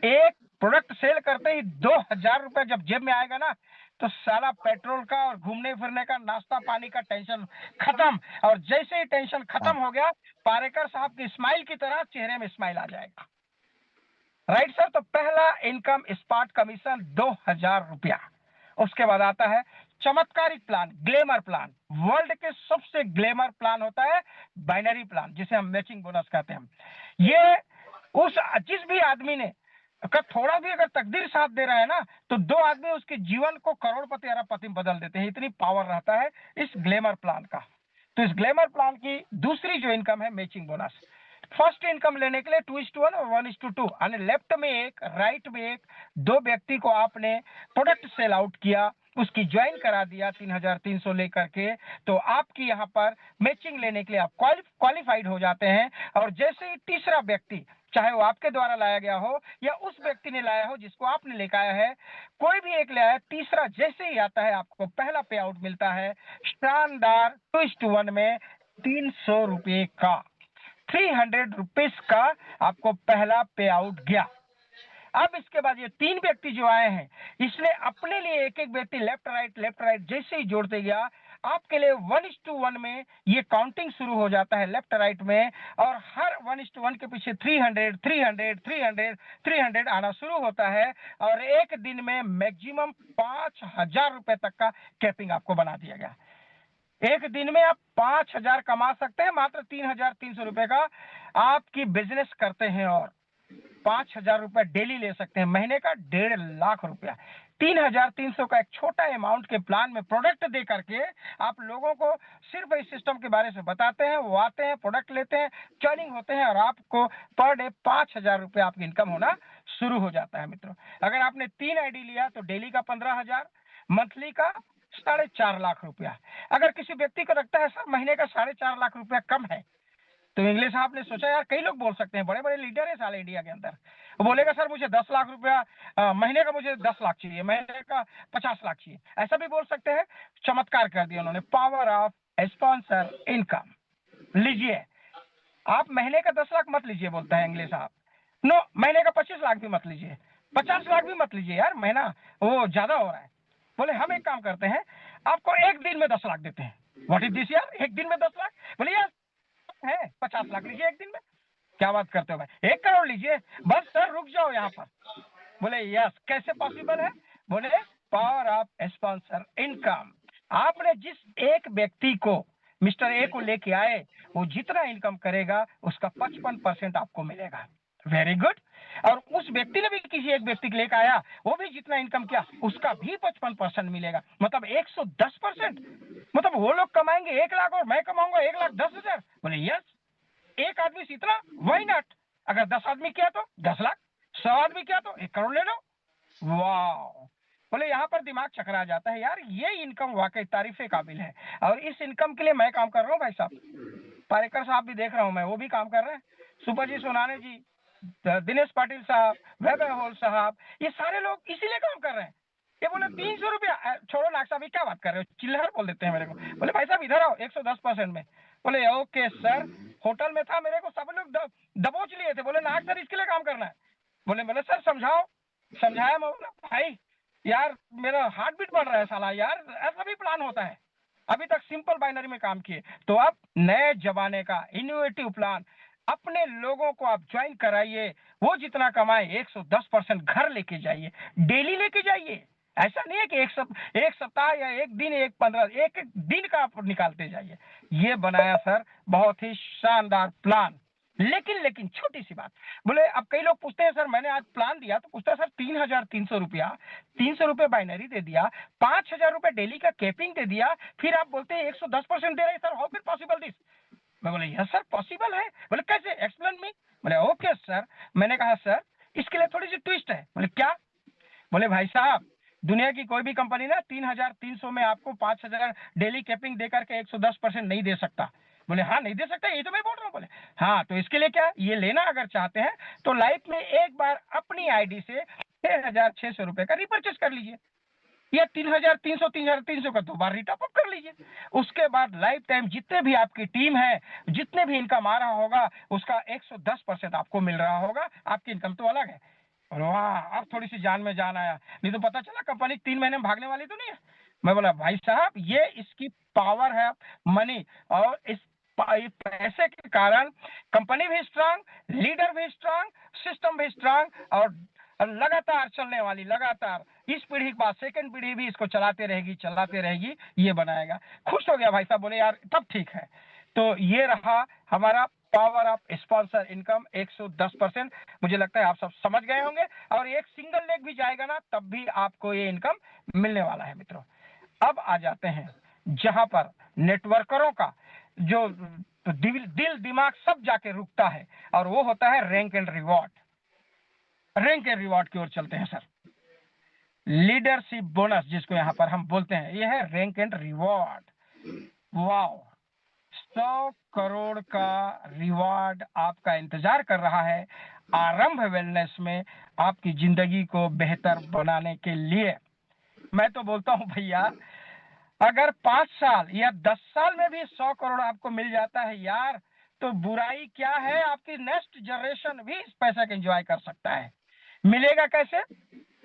[SPEAKER 1] एक प्रोडक्ट सेल करते ही 2,000 रुपया जब जेब में आएगा ना, तो सारा पेट्रोल का और घूमने फिरने का, नाश्ता पानी का टेंशन खत्म। और जैसे ही टेंशन खत्म हो गया, पारेकर साहब की स्माइल की तरह चेहरे में स्माइल आ जाएगा। राइट सर, तो पहला इनकम स्पॉट कमीशन 2,000 रुपया। उसके बाद आता है चमत्कारिक प्लान, ग्लैमर प्लान। वर्ल्ड के सबसे ग्लैमर प्लान होता है बाइनरी प्लान, जिसे हम मैचिंग बोनस कहते हैं। ये उस जिस भी आदमी ने अगर थोड़ा भी अगर तकदीर साथ दे रहा है ना, तो 2 आदमी उसके जीवन को करोड़पति अरबपति में बदल देते हैं, इतनी पावर रहता है इस ग्लैमर प्लान का। तो इस ग्लैमर प्लान की दूसरी जो इनकम है मैचिंग बोनस। फर्स्ट इनकम लेने के लिए 2:1 और 1:2, यानी लेफ्ट में एक, राइट में एक, 2 व्यक्ति को आपने प्रोडक्ट सेल आउट किया, उसकी ज्वाइन करा दिया 3,300 लेकर के, तो आपकी यहाँ पर मैचिंग लेने के लिए आप क्वालिफाइड हो जाते हैं। और जैसे ही तीसरा व्यक्ति, चाहे वो आपके द्वारा लाया गया हो या उस व्यक्ति ने लाया हो जिसको आपने लेकर आया है, कोई भी एक लाया है, तीसरा जैसे ही आता है आपको पहला पे आउट मिलता है शानदार 2:1 में 300 रुपए का, 300 रुपीज का आपको पहला पे आउट गया। अब इसके बाद ये 3 व्यक्ति जो आए हैं, इसने अपने लिए एक एक व्यक्ति लेफ्ट राइट जैसे ही जोड़ते गया, आपके लिए 1:1 में ये काउंटिंग शुरू हो जाता है लेफ्ट राइट में, और हर 1:1 के पीछे 300 300 300 300 आना शुरू होता है। और एक दिन में मैक्सिमम 5,000 रुपए तक का कैपिंग आपको बना दिया गया। एक दिन में आप 5,000 कमा सकते हैं मात्र 3,300 रुपए का आपकी बिजनेस करते हैं, और 5,000 रुपए डेली ले सकते हैं, महीने का 1.5 लाख रुपया। 3,300 का एक छोटा अमाउंट के प्लान में प्रोडक्ट दे करके आप लोगों को सिर्फ इस सिस्टम के बारे से बताते हैं, वो आते हैं, प्रोडक्ट लेते हैं, ज्वाइनिंग होते हैं, और आपको पर डे 5,000 रुपए आपकी इनकम होना शुरू हो जाता है मित्रों। अगर आपने 3 आईडी लिया तो डेली का 15,000, मंथली का 4.5 लाख रुपया। अगर किसी व्यक्ति को लगता है सर महीने का 4.5 लाख रुपया कम है, तो इंग्लिश साहब ने सोचा यार कई लोग बोल सकते हैं, बड़े बड़े लीडर है साले इंडिया के अंदर, वो बोलेगा सर मुझे 10 लाख रुपया महीने का, मुझे 10 लाख चाहिए, महीने का 50 लाख चाहिए, ऐसा भी बोल सकते हैं। चमत्कार कर दिया उन्होंने, पावर ऑफ स्पॉन्सर इनकम। लीजिए, आप महीने का 10 लाख मत लीजिए, बोलता है इंग्लिश साहब। नो, महीने का 25 लाख भी मत लीजिए, 50 लाख भी मत लीजिए यार, महीना वो ज्यादा हो रहा है। बोले हम एक काम करते हैं, आपको एक दिन में 10 लाख देते हैं। व्हाट इज दिस यार, एक दिन में 10 लाख? बोले यार है 50 लाख लीजिए एक दिन में। क्या बात करते हो भाई, 1 करोड़ लीजिए। बस सर रुक जाओ यहाँ पर। बोले यस, कैसे पॉसिबल है? बोले पावर ऑफ स्पॉन्सर इनकम। आपने जिस एक व्यक्ति को, मिस्टर ए को लेके आए, वो जितना इनकम करेगा उसका 55% आपको मिलेगा। Very good. और उस व्यक्ति ने भी किसी एक व्यक्ति को लेकर आया, वो भी जितना इनकम किया उसका भी 55% मिलेगा, मतलब 110%। मतलब वो लोग कमाएंगे 1 लाख और मैं कमाऊंगा 1,10,000। बोले यस, एक आदमी से इतना, वाई नॉट। अगर 10 आदमी किया तो 10 लाख, 100 आदमी किया तो 1 करोड़ ले लो। वाह। बोले यहाँ पर दिमाग चकरा जाता है यार, ये इनकम वाकई तारीफे काबिल है। और इस इनकम के लिए मैं काम कर रहा हूँ भाई साहब। पारेकर साहब भी देख रहा हूँ मैं, वो भी काम कर रहे हैं। सुपर जी सोनाने जी, दिनेश पाटिल साहब, वैभव होल साहब, ये सारे लोग इसीलिए काम कर रहे हैं। ये बोले 300 रुपया, छोड़ो नाग साहब, क्या बात कर रहे हो, चिल्लर बोल देते हैं मेरे को। बोले भाई साहब इधर आओ, 110% में। बोले ओके सर। होटल में था, मेरे को सब लोग दबोच लिए थे। बोले नाग सर इसके लिए काम करना है। बोले सर समझाओ। समझाया। मैं बोला भाई यार मेरा हार्ट बीट बढ़ रहा है साला, यार ऐसा भी प्लान होता है। अभी तक सिंपल बाइनरी में काम किए, तो अब नए जमाने का इनोवेटिव प्लान अपने लोगों को आप ज्वाइन कराइए। वो जितना कमाए 110% घर लेके जाइए, डेली लेके जाइए। ऐसा नहीं है कि एक सप्ताह या एक दिन, एक 15, एक दिन का आप निकालते जाइए। ये बनाया सर बहुत ही शानदार प्लान। लेकिन छोटी सी बात। बोले अब कई लोग पूछते हैं सर मैंने आज प्लान दिया, तो पूछता है सर 3,300 रुपया, 300 रुपये बाइनरी दे दिया, 5,000 रुपये डेली का कैपिंग दे दिया, फिर आप बोलते हैं 110% दे रहे हैं सर, हाउ फिर पॉसिबल दिस। मैं बोले यस सर पॉसिबल है। बोले कैसे, एक्सप्लेन मी। बोले ओके सर। मैंने कहा सर इसके लिए थोड़ी सी ट्विस्ट है। बोले क्या। बोले भाई साहब दुनिया की कोई भी कंपनी ना 3,300 में आपको 5,000 डेली कैपिंग देकर के 110% नहीं दे सकता। बोले हाँ नहीं दे सकता, ये तो मैं बोल रहा हूँ। बोले हाँ, तो इसके लिए क्या, ये लेना अगर चाहते हैं तो लाइफ में एक बार अपनी आईडी से 6,600 रुपए का रिपर्चेस कर लीजिए, या 3,300 का 2 बार रिटॉप अप कर लीजिए। उसके बाद लाइफ टाइम जितने भी आपकी टीम है, जितने भी इनकम आ रहा होगा उसका 110% आपको मिल रहा होगा। आपकी इनकम तो अलग है। वाह, अब थोड़ी सी जान में जान आया, नहीं तो पता चला कंपनी 3 महीने में भागने वाली तो नहीं है। मैं बोला भाई साहब ये इसकी पावर है मनी, और इस पैसे के कारण कंपनी भी स्ट्रांग, लीडर भी स्ट्रांग, सिस्टम भी स्ट्रांग, और लगातार चलने वाली, लगातार इस पीढ़ी के बाद सेकंड पीढ़ी भी इसको चलाते रहेगी, ये बनाएगा। खुश हो गया भाई साहब, बोले यार तब ठीक है। तो ये रहा हमारा पावर ऑफ स्पॉन्सर इनकम 110%। मुझे लगता है आप सब समझ गए होंगे, और एक सिंगल लेग भी जाएगा ना तब भी आपको ये इनकम मिलने वाला है मित्रों। अब आ जाते हैं जहां पर नेटवर्करों का जो दिल दिमाग सब जाके रुकता है, और वो होता है rank and reward. Rank and reward की ओर चलते हैं सर। लीडरशिप बोनस जिसको यहां पर हम बोलते हैं, ये है rank and reward. Wow, 100 crore का रिवॉर्ड आपका इंतजार कर रहा है आरंभ वेलनेस में आपकी जिंदगी को बेहतर बनाने के लिए। मैं तो बोलता हूं भैया, अगर 5 साल या 10 साल में भी 100 करोड़ आपको मिल जाता है यार, तो बुराई क्या है, आपकी नेक्स्ट जनरेशन भी इस पैसे का एंजॉय कर सकता है। मिलेगा कैसे,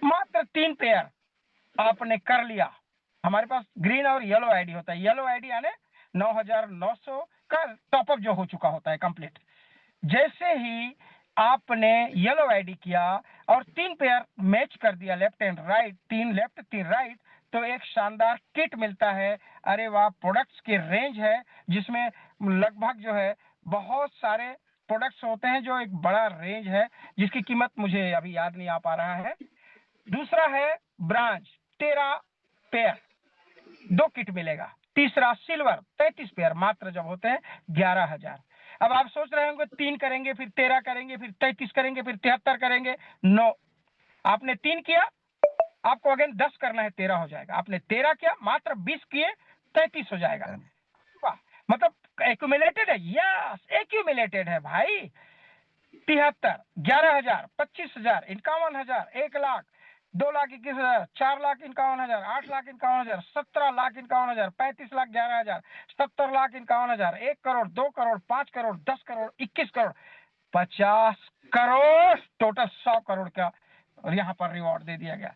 [SPEAKER 1] मात्र 3 पेयर आपने कर लिया। हमारे पास ग्रीन और येलो आईडी होता है। येलो आईडी यानी 9,900 का टॉपअप जो हो चुका होता है कंप्लीट। जैसे ही आपने येलो आईडी किया और 3 पेयर मैच कर दिया, left and right, 3 left 3 right, तो एक शानदार किट मिलता है। अरे वाह, प्रोडक्ट्स की रेंज है जिसमें लगभग जो है बहुत सारे प्रोडक्ट्स होते हैं, जो एक बड़ा रेंज है जिसकी कीमत मुझे अभी याद नहीं आ पा रहा है। दूसरा है ब्रांच, 13 पेयर 2 किट मिलेगा। तीसरा सिल्वर 33 पेयर, मात्र जब होते हैं 11,000। अब आप सोच रहे होंगे 3 करेंगे, फिर 13 करेंगे, फिर 33 करेंगे, फिर 73 करेंगे। नो, आपने 3 किया, आपको अगेन 10 करना है, 13 हो जाएगा। आपने 13 किया, मात्र 20 किए, 33 हो जाएगा। वाह, मतलब एक्यूमुलेटेड है। यस, एक्यूमुलेटेड है भाई। 73, 11,000, 25,000, 51,000, 1,00,000, 2,21,000, 4,51,000, 8,51,000, 17,51,000, 35,11,000, 70,51,000, 1 करोड़, 2 करोड़, 5 करोड़, 10 करोड़, 21 करोड़, 50 करोड़, टोटल 100 करोड़ का यहाँ पर रिवॉर्ड दे दिया गया।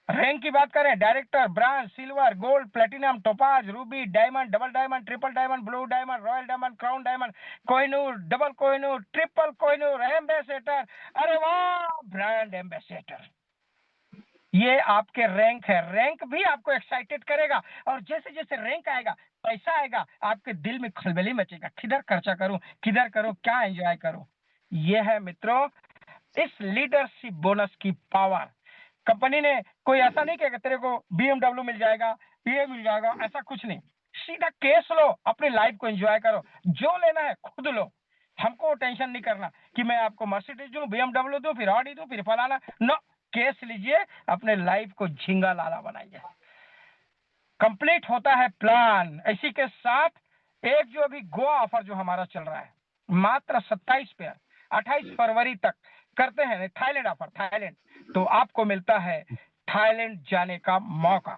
[SPEAKER 1] रैंक की बात करें, director, branch, silver, gold, platinum, topaz, Ruby, diamond, double diamond, triple diamond, blue diamond, royal diamond, crown diamond, Kohinoor, double Kohinoor, triple Kohinoor, ambassador, अरे वाह, ब्रांड एम्बेसेडर। ये आपके रैंक है, रैंक भी आपको एक्साइटेड करेगा, और जैसे जैसे रैंक आएगा, पैसा आएगा, आपके दिल में खलबली मचेगा, किधर खर्चा करूं, किधर करूं, क्या एंजॉय करूं। ये है मित्रों इस लीडरशिप बोनस की पावर। कंपनी ने कोई ऐसा नहीं कहेगा तेरे को BMW मिल जाएगा, ये मिल जाएगा, ऐसा कुछ नहीं। सीधा केस लो, अपनी लाइफ को एंजॉय करो, जो लेना है खुद लो, हमको टेंशन नहीं करना कि मैं आपको मर्सिडीज दूं, BMW दूं, फिर ऑडी दूं, फिर फलाना। नो, केस लीजिए, अपने लाइफ को झिंगा लाला बनाइए। कंप्लीट होता है प्लान। इसी के साथ एक जो अभी गोवा ऑफर जो हमारा चल रहा है, मात्र 27 पे 28 फरवरी तक करते हैं थाईलैंड ऑफर, थाईलैंड, तो आपको मिलता है थाईलैंड जाने का मौका।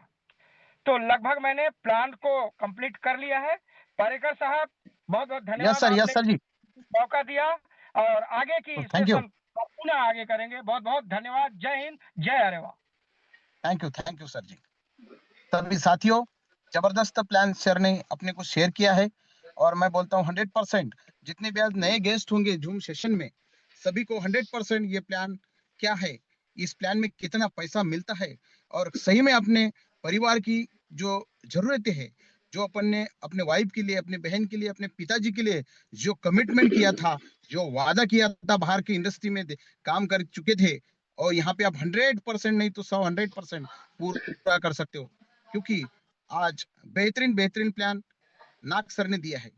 [SPEAKER 1] तो लगभग मैंने प्लान को कंप्लीट कर लिया है। पारेकर साहब, बहुत बहुत धन्यवाद,
[SPEAKER 2] यस
[SPEAKER 1] आपने
[SPEAKER 2] सर जी।
[SPEAKER 1] मौका दिया, और आगे की
[SPEAKER 2] थैंक यू।
[SPEAKER 1] सेशन पुनः आगे करेंगे। बहुत बहुत धन्यवाद। जय हिंद, जय अरेवा।
[SPEAKER 2] थैंक यू सर जी। सभी साथियों, जबरदस्त प्लान सर ने अपने को शेयर किया है, और मैं बोलता हूँ 100% जितने भी आज नए गेस्ट होंगे जूम सेशन में, सभी को 100% ये प्लान क्या है, इस प्लान में कितना पैसा मिलता है, और सही में अपने परिवार की जो जरूरतें हैं, जो अपन ने अपने वाइफ के लिए, अपने बहन के लिए, अपने पिताजी के लिए जो कमिटमेंट किया था, जो वादा किया था, बाहर की इंडस्ट्री में काम कर चुके थे, और यहाँ पे आप 100% नहीं तो 100% पूरा कर सकते हो, क्योंकि आज बेहतरीन बेहतरीन प्लान नाग सर ने दिया है।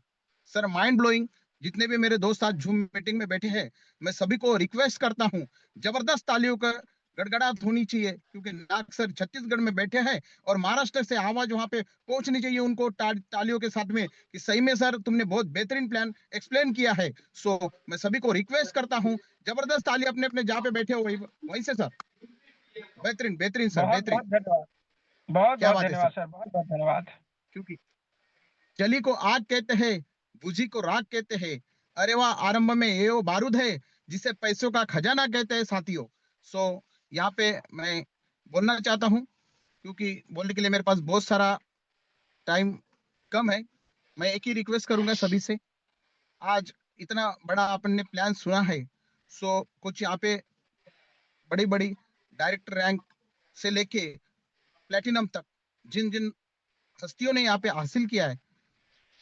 [SPEAKER 2] Sir mind blowing. जितने भी मेरे दोस्त आज जूम मीटिंग में बैठे हैं, मैं सभी को रिक्वेस्ट करता हूं, जबरदस्त तालियों का गड़गड़ाहट होनी चाहिए, क्योंकि नाग सर छत्तीसगढ़ में बैठे हैं, और महाराष्ट्र से आवाज वहां पे पहुंचनी चाहिए उनको तालियों के साथ में, कि सही में सर तुमने बहुत बेहतरीन प्लान एक्सप्लेन किया है। सो मैं सभी को रिक्वेस्ट करता हूँ, जबरदस्त ताली अपने अपने जहाँ पे बैठे हो वहीं से सर। बेहतरीन बेहतरीन सर,
[SPEAKER 1] बहुत
[SPEAKER 2] बेहतरीन।
[SPEAKER 1] बहुत धन्यवाद, बहुत
[SPEAKER 2] क्या
[SPEAKER 1] बहुत
[SPEAKER 2] बात है सर।
[SPEAKER 1] धन्यवाद सर, बहुत बहुत धन्यवाद।
[SPEAKER 2] क्योंकि जली को आग कहते हैं, बुझी को राख कहते हैं, अरे वाह आरंभ में ये वो बारूद है जिसे पैसों का खजाना कहते हैं साथियों। सो यहाँ पे मैं बोलना चाहता हूँ, क्योंकि बोलने के लिए मेरे पास बहुत सारा टाइम कम है। मैं एक ही रिक्वेस्ट करूंगा सभी से, आज इतना बड़ा अपन ने प्लान सुना है, सो कुछ यहाँ पे बड़ी बड़ी डायरेक्टर रैंक से लेके प्लेटिनम तक जिन जिन हस्तियों ने यहाँ पे हासिल किया है,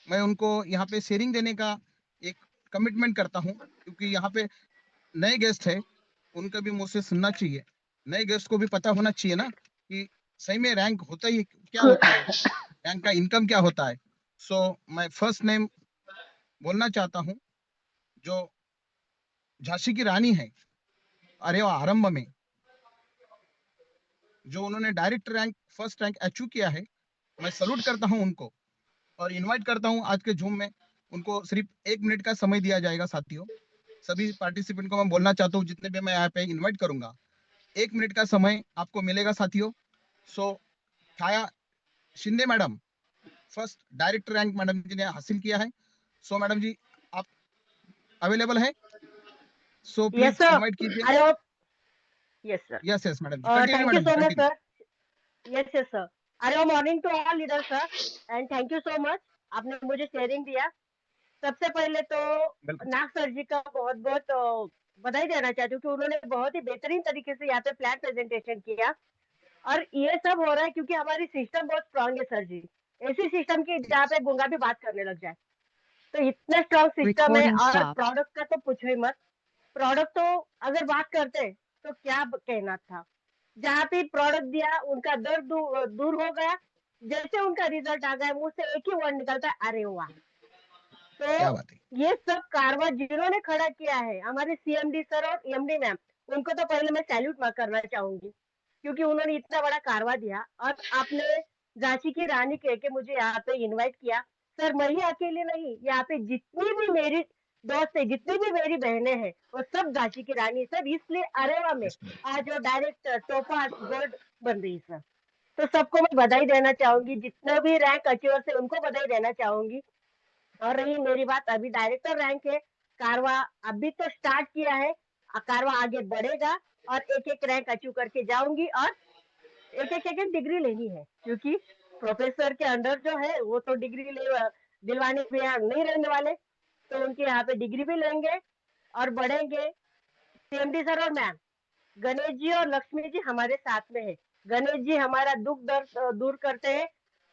[SPEAKER 2] मैं उनको यहाँ पे शेयरिंग देने का एक कमिटमेंट करता हूँ, क्योंकि यहाँ पे नए गेस्ट है, उनका भी मुझसे सुनना चाहिए। नए गेस्ट को भी पता होना चाहिए ना कि सही में रैंक होता ही क्या होती है, रैंक का इनकम क्या होता है। सो मैं फर्स्ट नेम बोलना चाहता हूँ, जो झांसी की रानी है, अरे वो आरंभ में जो उन्होंने direct rank first rank achieve किया है, मैं सल्यूट करता हूँ उनको, और इनवाइट करता हूँ आज के जूम में। उनको सिर्फ 1 मिनट का समय दिया जाएगा साथियों। सभी पार्टिसिपेंट को मैं बोलना चाहता हूँ, जितने भी मैं यहाँ पे इनवाइट करूंगा, 1 मिनट का समय आपको मिलेगा साथियों। So Chhaya Shinde madam, first director rank madam ji ने हासिल किया है। सो मैडम जी, आप अवेलेबल है? So
[SPEAKER 3] Yes,
[SPEAKER 2] please
[SPEAKER 3] sir.
[SPEAKER 2] Invite कीजिए।
[SPEAKER 3] I hope. Yes, sir.
[SPEAKER 2] Yes yes madam जी, कंटिन्यू
[SPEAKER 3] Thank you
[SPEAKER 2] मैडम जी,
[SPEAKER 3] so much,
[SPEAKER 2] continue.
[SPEAKER 3] sir. Yes, yes, sir. Hello, morning to all leaders, sir. And thank you so much. आपने मुझे sharing दिया। सबसे पहले तो
[SPEAKER 2] welcome.
[SPEAKER 3] नाग sir जी का बहुत बहुत बधाई देना चाहती हूँ कि उन्होंने बहुत ही बेहतरीन तरीके से यहाँ पे प्लान प्रेजेंटेशन किया। और ये सब हो रहा है क्योंकि हमारी सिस्टम बहुत स्ट्रांग है सर जी। ऐसी सिस्टम की जहाँ पे गुंगा भी बात करने लग जाए, तो इतना स्ट्रांग सिस्टम है।
[SPEAKER 4] Recording
[SPEAKER 3] और
[SPEAKER 4] stopped.
[SPEAKER 3] प्रोडक्ट का तो पूछो ही मत। प्रोडक्ट तो अगर बात करते तो क्या कहना था। जहाँ पे प्रोडक्ट दिया उनका दर्द दूर हो गया। जैसे उनका रिजल्ट आ गया, मुंह से एक ही वर्ड निकलता है, अरे वाह।
[SPEAKER 2] क्या
[SPEAKER 3] तो
[SPEAKER 2] बात है।
[SPEAKER 3] ये सब कारवा जिन्होंने खड़ा किया है, हमारे CMD सर और EMD मैम, उनको तो पहले मैं सैल्यूट करना चाहूंगी, क्योंकि उन्होंने इतना बड़ा कारवा दिया। और आपने झांसी की रानी कह के मुझे यहाँ पे इनवाइट किया। सर मैं ही अकेले नहीं, यहाँ पे जितनी भी मेरी दोस्त है, जितनी भी मेरी बहनें हैं, वो सब झांसी की रानी सर। इसलिए अरेवा में
[SPEAKER 2] यस मैडम।
[SPEAKER 3] आज वो डायरेक्टर टोपाज गोल्ड बन रही सर। तो सबको मैं बधाई देना चाहूंगी, जितने भी रैंक अचीवर्स है उनको बधाई देना चाहूंगी। और रही मेरी बात, अभी डायरेक्टर रैंक है, कारवा अभी तो स्टार्ट किया है, कारवा आगे बढ़ेगा। और एक एक रैंक अचीव करके जाऊंगी, और एक एक डिग्री लेनी है, क्योंकि प्रोफेसर के अंडर जो है वो तो डिग्री दिलवाने पे यहाँ नहीं रहने वाले। तो उनके यहाँ पे डिग्री भी लेंगे और बढ़ेंगे। CMD सर और मैम, गणेश जी और लक्ष्मी जी हमारे साथ में है। गणेश जी हमारा दुख दर्द दूर करते हैं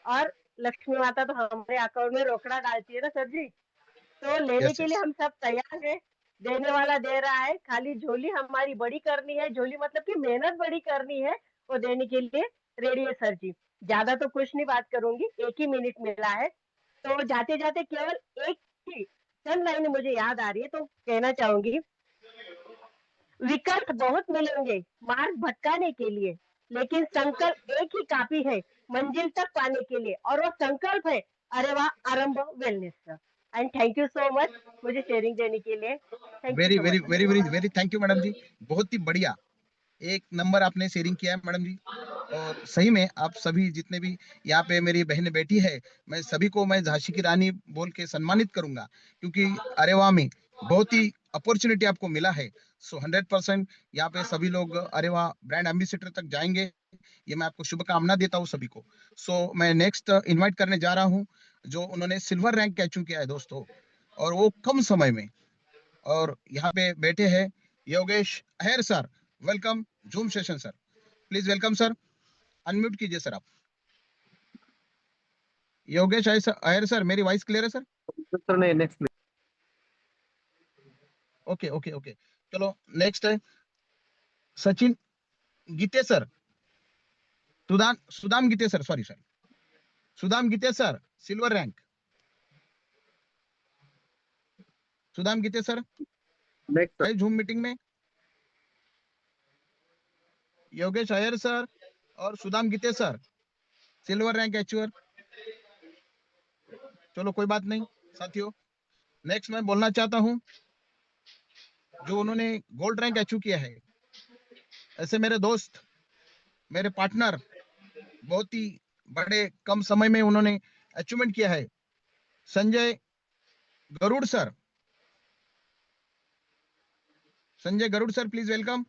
[SPEAKER 3] और लक्ष्मी माता तो हमारे अकाउंट में रोकड़ा डालती है ना सर जी। तो लेने
[SPEAKER 2] यस
[SPEAKER 3] के लिए
[SPEAKER 2] यस।
[SPEAKER 3] हम सब तैयार हैं। देने वाला दे रहा है, खाली झोली हमारी बड़ी करनी है। झोली मतलब कि मेहनत बड़ी करनी है, वो देने के लिए रेडी है सर जी। ज्यादा तो कुछ नहीं बात करूंगी, 1 ही मिनट मिला है। तो जाते जाते केवल एक ही चंद लाइनें मुझे याद आ रही है, तो कहना चाहूंगी, विकल्प बहुत मिलेंगे मार्ग भटकाने के लिए, लेकिन संकल्प एक ही काफी है मंजिल तक पाने के लिए, और वो संकल्प है, अरे वाह, Aarambh wellness sir. And thank you so much मुझे शेयरिंग देने के लिए। Thank you
[SPEAKER 2] very
[SPEAKER 3] so
[SPEAKER 2] very
[SPEAKER 3] much sir.
[SPEAKER 2] Very very very thank you madam ji. बहुत ही बढ़िया, एक नंबर आपने शेयरिंग किया है मैडम जी। और सही में आप सभी जितने भी यहाँ पे मेरी बहन बेटी है, मैं सभी को मैं झांसी की रानी बोल के सम्मानित करूंगा, क्योंकि अरेवा में बहुत ही अपॉर्चुनिटी आपको मिला है। सो 100% यहाँ पे सभी लोग अरेवा ब्रांड एम्बेसडर तक जाएंगे, ये मैं आपको शुभकामना देता हूँ सभी को। सो मैं नेक्स्ट इनवाइट करने जा रहा हूँ जो उन्होंने सिल्वर रैंक अचीव किया है दोस्तों, और वो कम समय में। और यहाँ पे बैठे हैं योगेश अहेर sir. Welcome zoom session sir, please welcome sir. Unmute कीजिए सर आप। योगेश अहेर सर, मेरी वॉइस क्लियर है सर?
[SPEAKER 4] सर नहीं, next please.
[SPEAKER 2] Okay okay okay, चलो नेक्स्ट है सचिन गीते सर। सुदाम सुदाम गीते सर, सॉरी सर, सुदाम गीते सर, सिल्वर रैंक। सुदाम गीते सर
[SPEAKER 4] नेक्स्ट
[SPEAKER 2] है जूम मीटिंग में। योगेश अय्यर सर और सुदाम गीते सर सिल्वर रैंक अचीवर। चलो कोई बात नहीं साथियों। नेक्स्ट मैं बोलना चाहता हूं जो उन्होंने गोल्ड रैंक अचीव किया है, ऐसे मेरे दोस्त, मेरे पार्टनर, बहुत ही बड़े कम समय में उन्होंने अचीवमेंट किया है। Sanjay Garud sir, Sanjay Garud sir please welcome.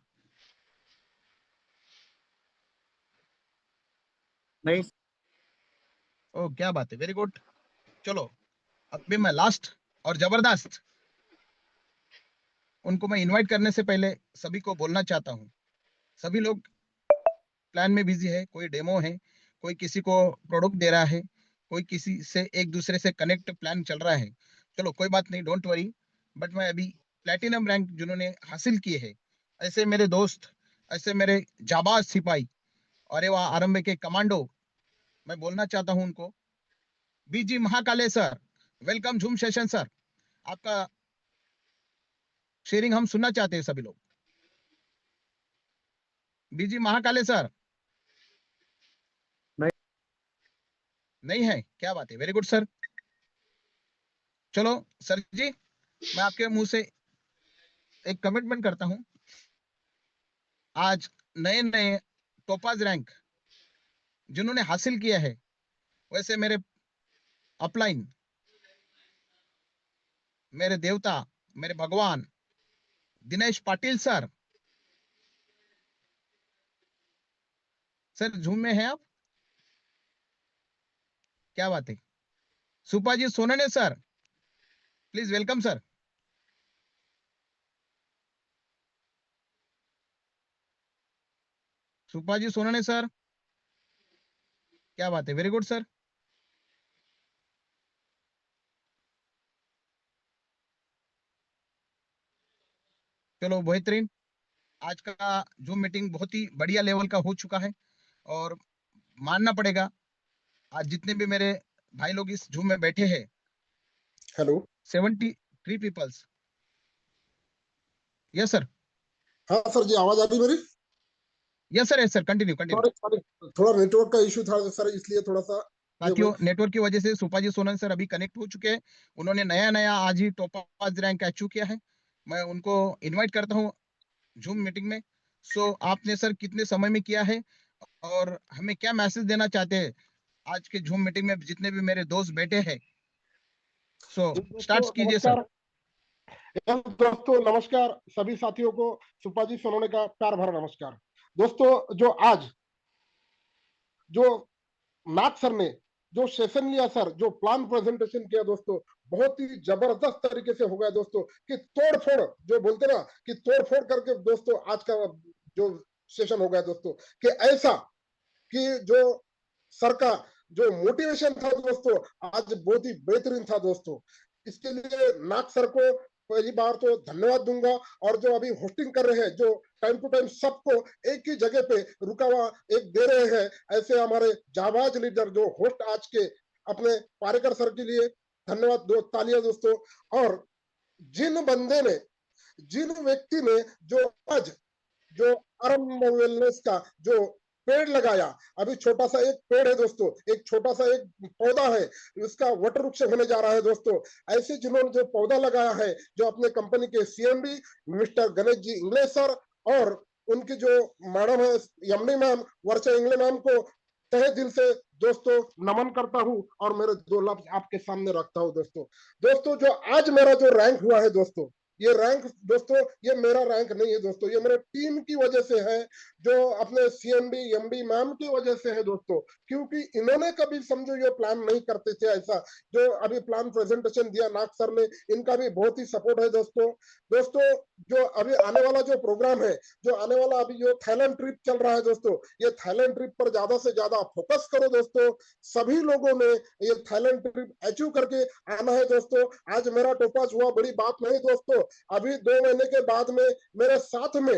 [SPEAKER 4] नहीं।
[SPEAKER 2] ओ क्या बात है, वेरी गुड। चलो अभी मैं लास्ट और जबरदस्त, उनको मैं इनवाइट करने से पहले सभी को बोलना चाहता हूं। सभी लोग प्लान में बिजी है, कोई डेमो है, कोई किसी को प्रोडक्ट दे रहा है, कोई किसी से एक दूसरे से कनेक्ट प्लान चल रहा है। चलो कोई बात नहीं, डोंट वरी। बट मैं अभी प्लेटिनम रैंक जिन्होंने हासिल किए है, ऐसे मेरे दोस्त, ऐसे मेरे जाबाज सिपाही, अरे वाह आरंभ के कमांडो, मैं बोलना चाहता हूं उनको, बीजी महाकाले सर, वेलकम झूम सेशन सर। आपका शेयरिंग हम सुनना चाहते हैं सभी लोग। बीजी महाकाले सर
[SPEAKER 4] नहीं।
[SPEAKER 2] नहीं है, क्या बात है, वेरी गुड सर। चलो सर जी, मैं आपके मुंह से एक कमिटमेंट करता हूं, आज नए नए टोपाज रैंक जिन्होंने हासिल किया है, वैसे मेरे अपलाइन, मेरे देवता, मेरे भगवान दिनेश पाटिल सर। सर झूम में है आप? क्या बात है। Supaji Sonane sir, please welcome sir. Supaji Sonane sir, क्या बात है, वेरी गुड सर। चलो बेहतरीन, आज का जूम मीटिंग बहुत ही बढ़िया लेवल का हो चुका है। और मानना पड़ेगा, आज जितने भी मेरे भाई लोग इस जूम में बैठे हैं,
[SPEAKER 5] हेलो
[SPEAKER 2] 73 पीपल्स। यस सर,
[SPEAKER 5] हाँ सर जी, आवाज आ रही मेरी?
[SPEAKER 2] Yes sir, continue continue.
[SPEAKER 5] Sorry sorry, थोड़ा नेटवर्क का इशू था सर, इसलिए थोड़ा सा ये
[SPEAKER 2] साथियों
[SPEAKER 5] हुआ।
[SPEAKER 2] नेटवर्क की वजह से सुपाजी सोनन सर अभी कनेक्ट हो चुके हैं, उन्होंने नया नया आज ही टॉप रैंक अचीव किया है। मैं उनको इनवाइट करता हूँ जूम मीटिंग में। सो आपने सर कितने समय में किया है और हमें क्या मैसेज देना चाहते हैं आज के जूम मीटिंग में जितने भी मेरे दोस्त बैठे हैं? सो स्टार्ट
[SPEAKER 5] दोस्तों
[SPEAKER 2] कीजिए सर।
[SPEAKER 5] नमस्कार। दोस्तों नमस्कार, सभी साथियों को सुपाजी सोनोने का प्यार भरा नमस्कार। दोस्तों जो आज जो नाथ सर ने जो सेशन लिया सर, जो प्लान प्रेजेंटेशन किया दोस्तों, बहुत ही जबरदस्त तरीके से हो गया दोस्तों। कि तोड़ फोड़ जो बोलते ना, कि तोड़ फोड़ करके दोस्तों आज का जो सेशन हो गया दोस्तों, कि ऐसा कि जो सर का जो मोटिवेशन था दोस्तों आज बहुत ही बेहतरीन था दोस्तों। इसके लिए नाग सर को पहली बार तो धन्यवाद दूंगा, और जो अभी होस्टिंग कर रहे हैं, जो टाइम टू टाइम सबको एक ही जगह पे रुका हुआ एक दे रहे हैं, ऐसे हमारे जाबाज लीडर जो होस्ट आज के अपने पारेकर सर के लिए धन्यवाद दो, तालियां दोस्तों। और जिन बंदे ने, जिन व्यक्ति ने जो आज जो आरंभ वेलनेस का जो पेड़ लगाया, अभी छोटा सा एक पेड़ है दोस्तों, एक छोटा सा एक पौधा है, इसका वट वृक्ष होने जा रहा है दोस्तों। ऐसे जिन्होंने जो पौधा लगाया है, जो अपने कंपनी के CMD mister Ganesh ji Ingle sir, और उनकी जो मैडम है यमनी मैम, वर्षा इंग्ले मैम को तहे दिल से दोस्तों नमन करता हूं, और मेरे 2 लफ्ज आपके सामने रखता हूं दोस्तों। दोस्तों जो आज मेरा जो रैंक हुआ है दोस्तों, ये रैंक दोस्तों ये मेरा रैंक नहीं है दोस्तों, ये मेरे टीम की वजह से है, जो अपने सीएमडी एमडी मैम की वजह से है दोस्तों। क्योंकि इन्होंने कभी समझो ये प्लान नहीं करते थे ऐसा, जो अभी प्लान प्रेजेंटेशन दिया नाग सर ने, इनका भी बहुत ही सपोर्ट है दोस्तों। दोस्तों जो अभी आने वाला जो प्रोग्राम है, जो आने वाला अभी जो थाईलैंड ट्रिप चल रहा है दोस्तों, ये थाईलैंड ट्रिप पर ज्यादा से ज्यादा फोकस करो दोस्तों। सभी लोगों ने ये थाईलैंड ट्रिप अचीव करके आना है दोस्तों। आज मेरा टोपाज हुआ बड़ी बात नहीं दोस्तों, अभी 2 महीने के बाद में मेरे साथ में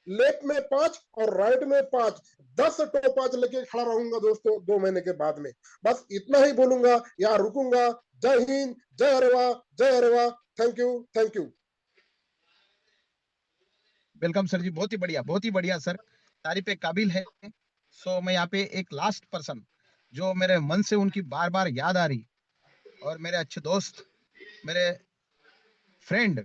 [SPEAKER 5] लेफ्ट में 5 और राइट में 5, 10 टोपाज लेके खड़ा रहूंगा दोस्तों 2 महीने के बाद में। बस इतना ही बोलूंगा, यहाँ रुकूंगा। जय हिंद, जय अरवा, जय अरवा। Thank you, thank you.
[SPEAKER 2] Welcome sir ji, बहुत ही बढ़िया सर, तारीफ के काबिल है। सो मैं यहाँ पे एक लास्ट पर्सन जो मेरे मन से उनकी बार बार याद आ रही, और मेरे अच्छे दोस्त, मेरे फ्रेंड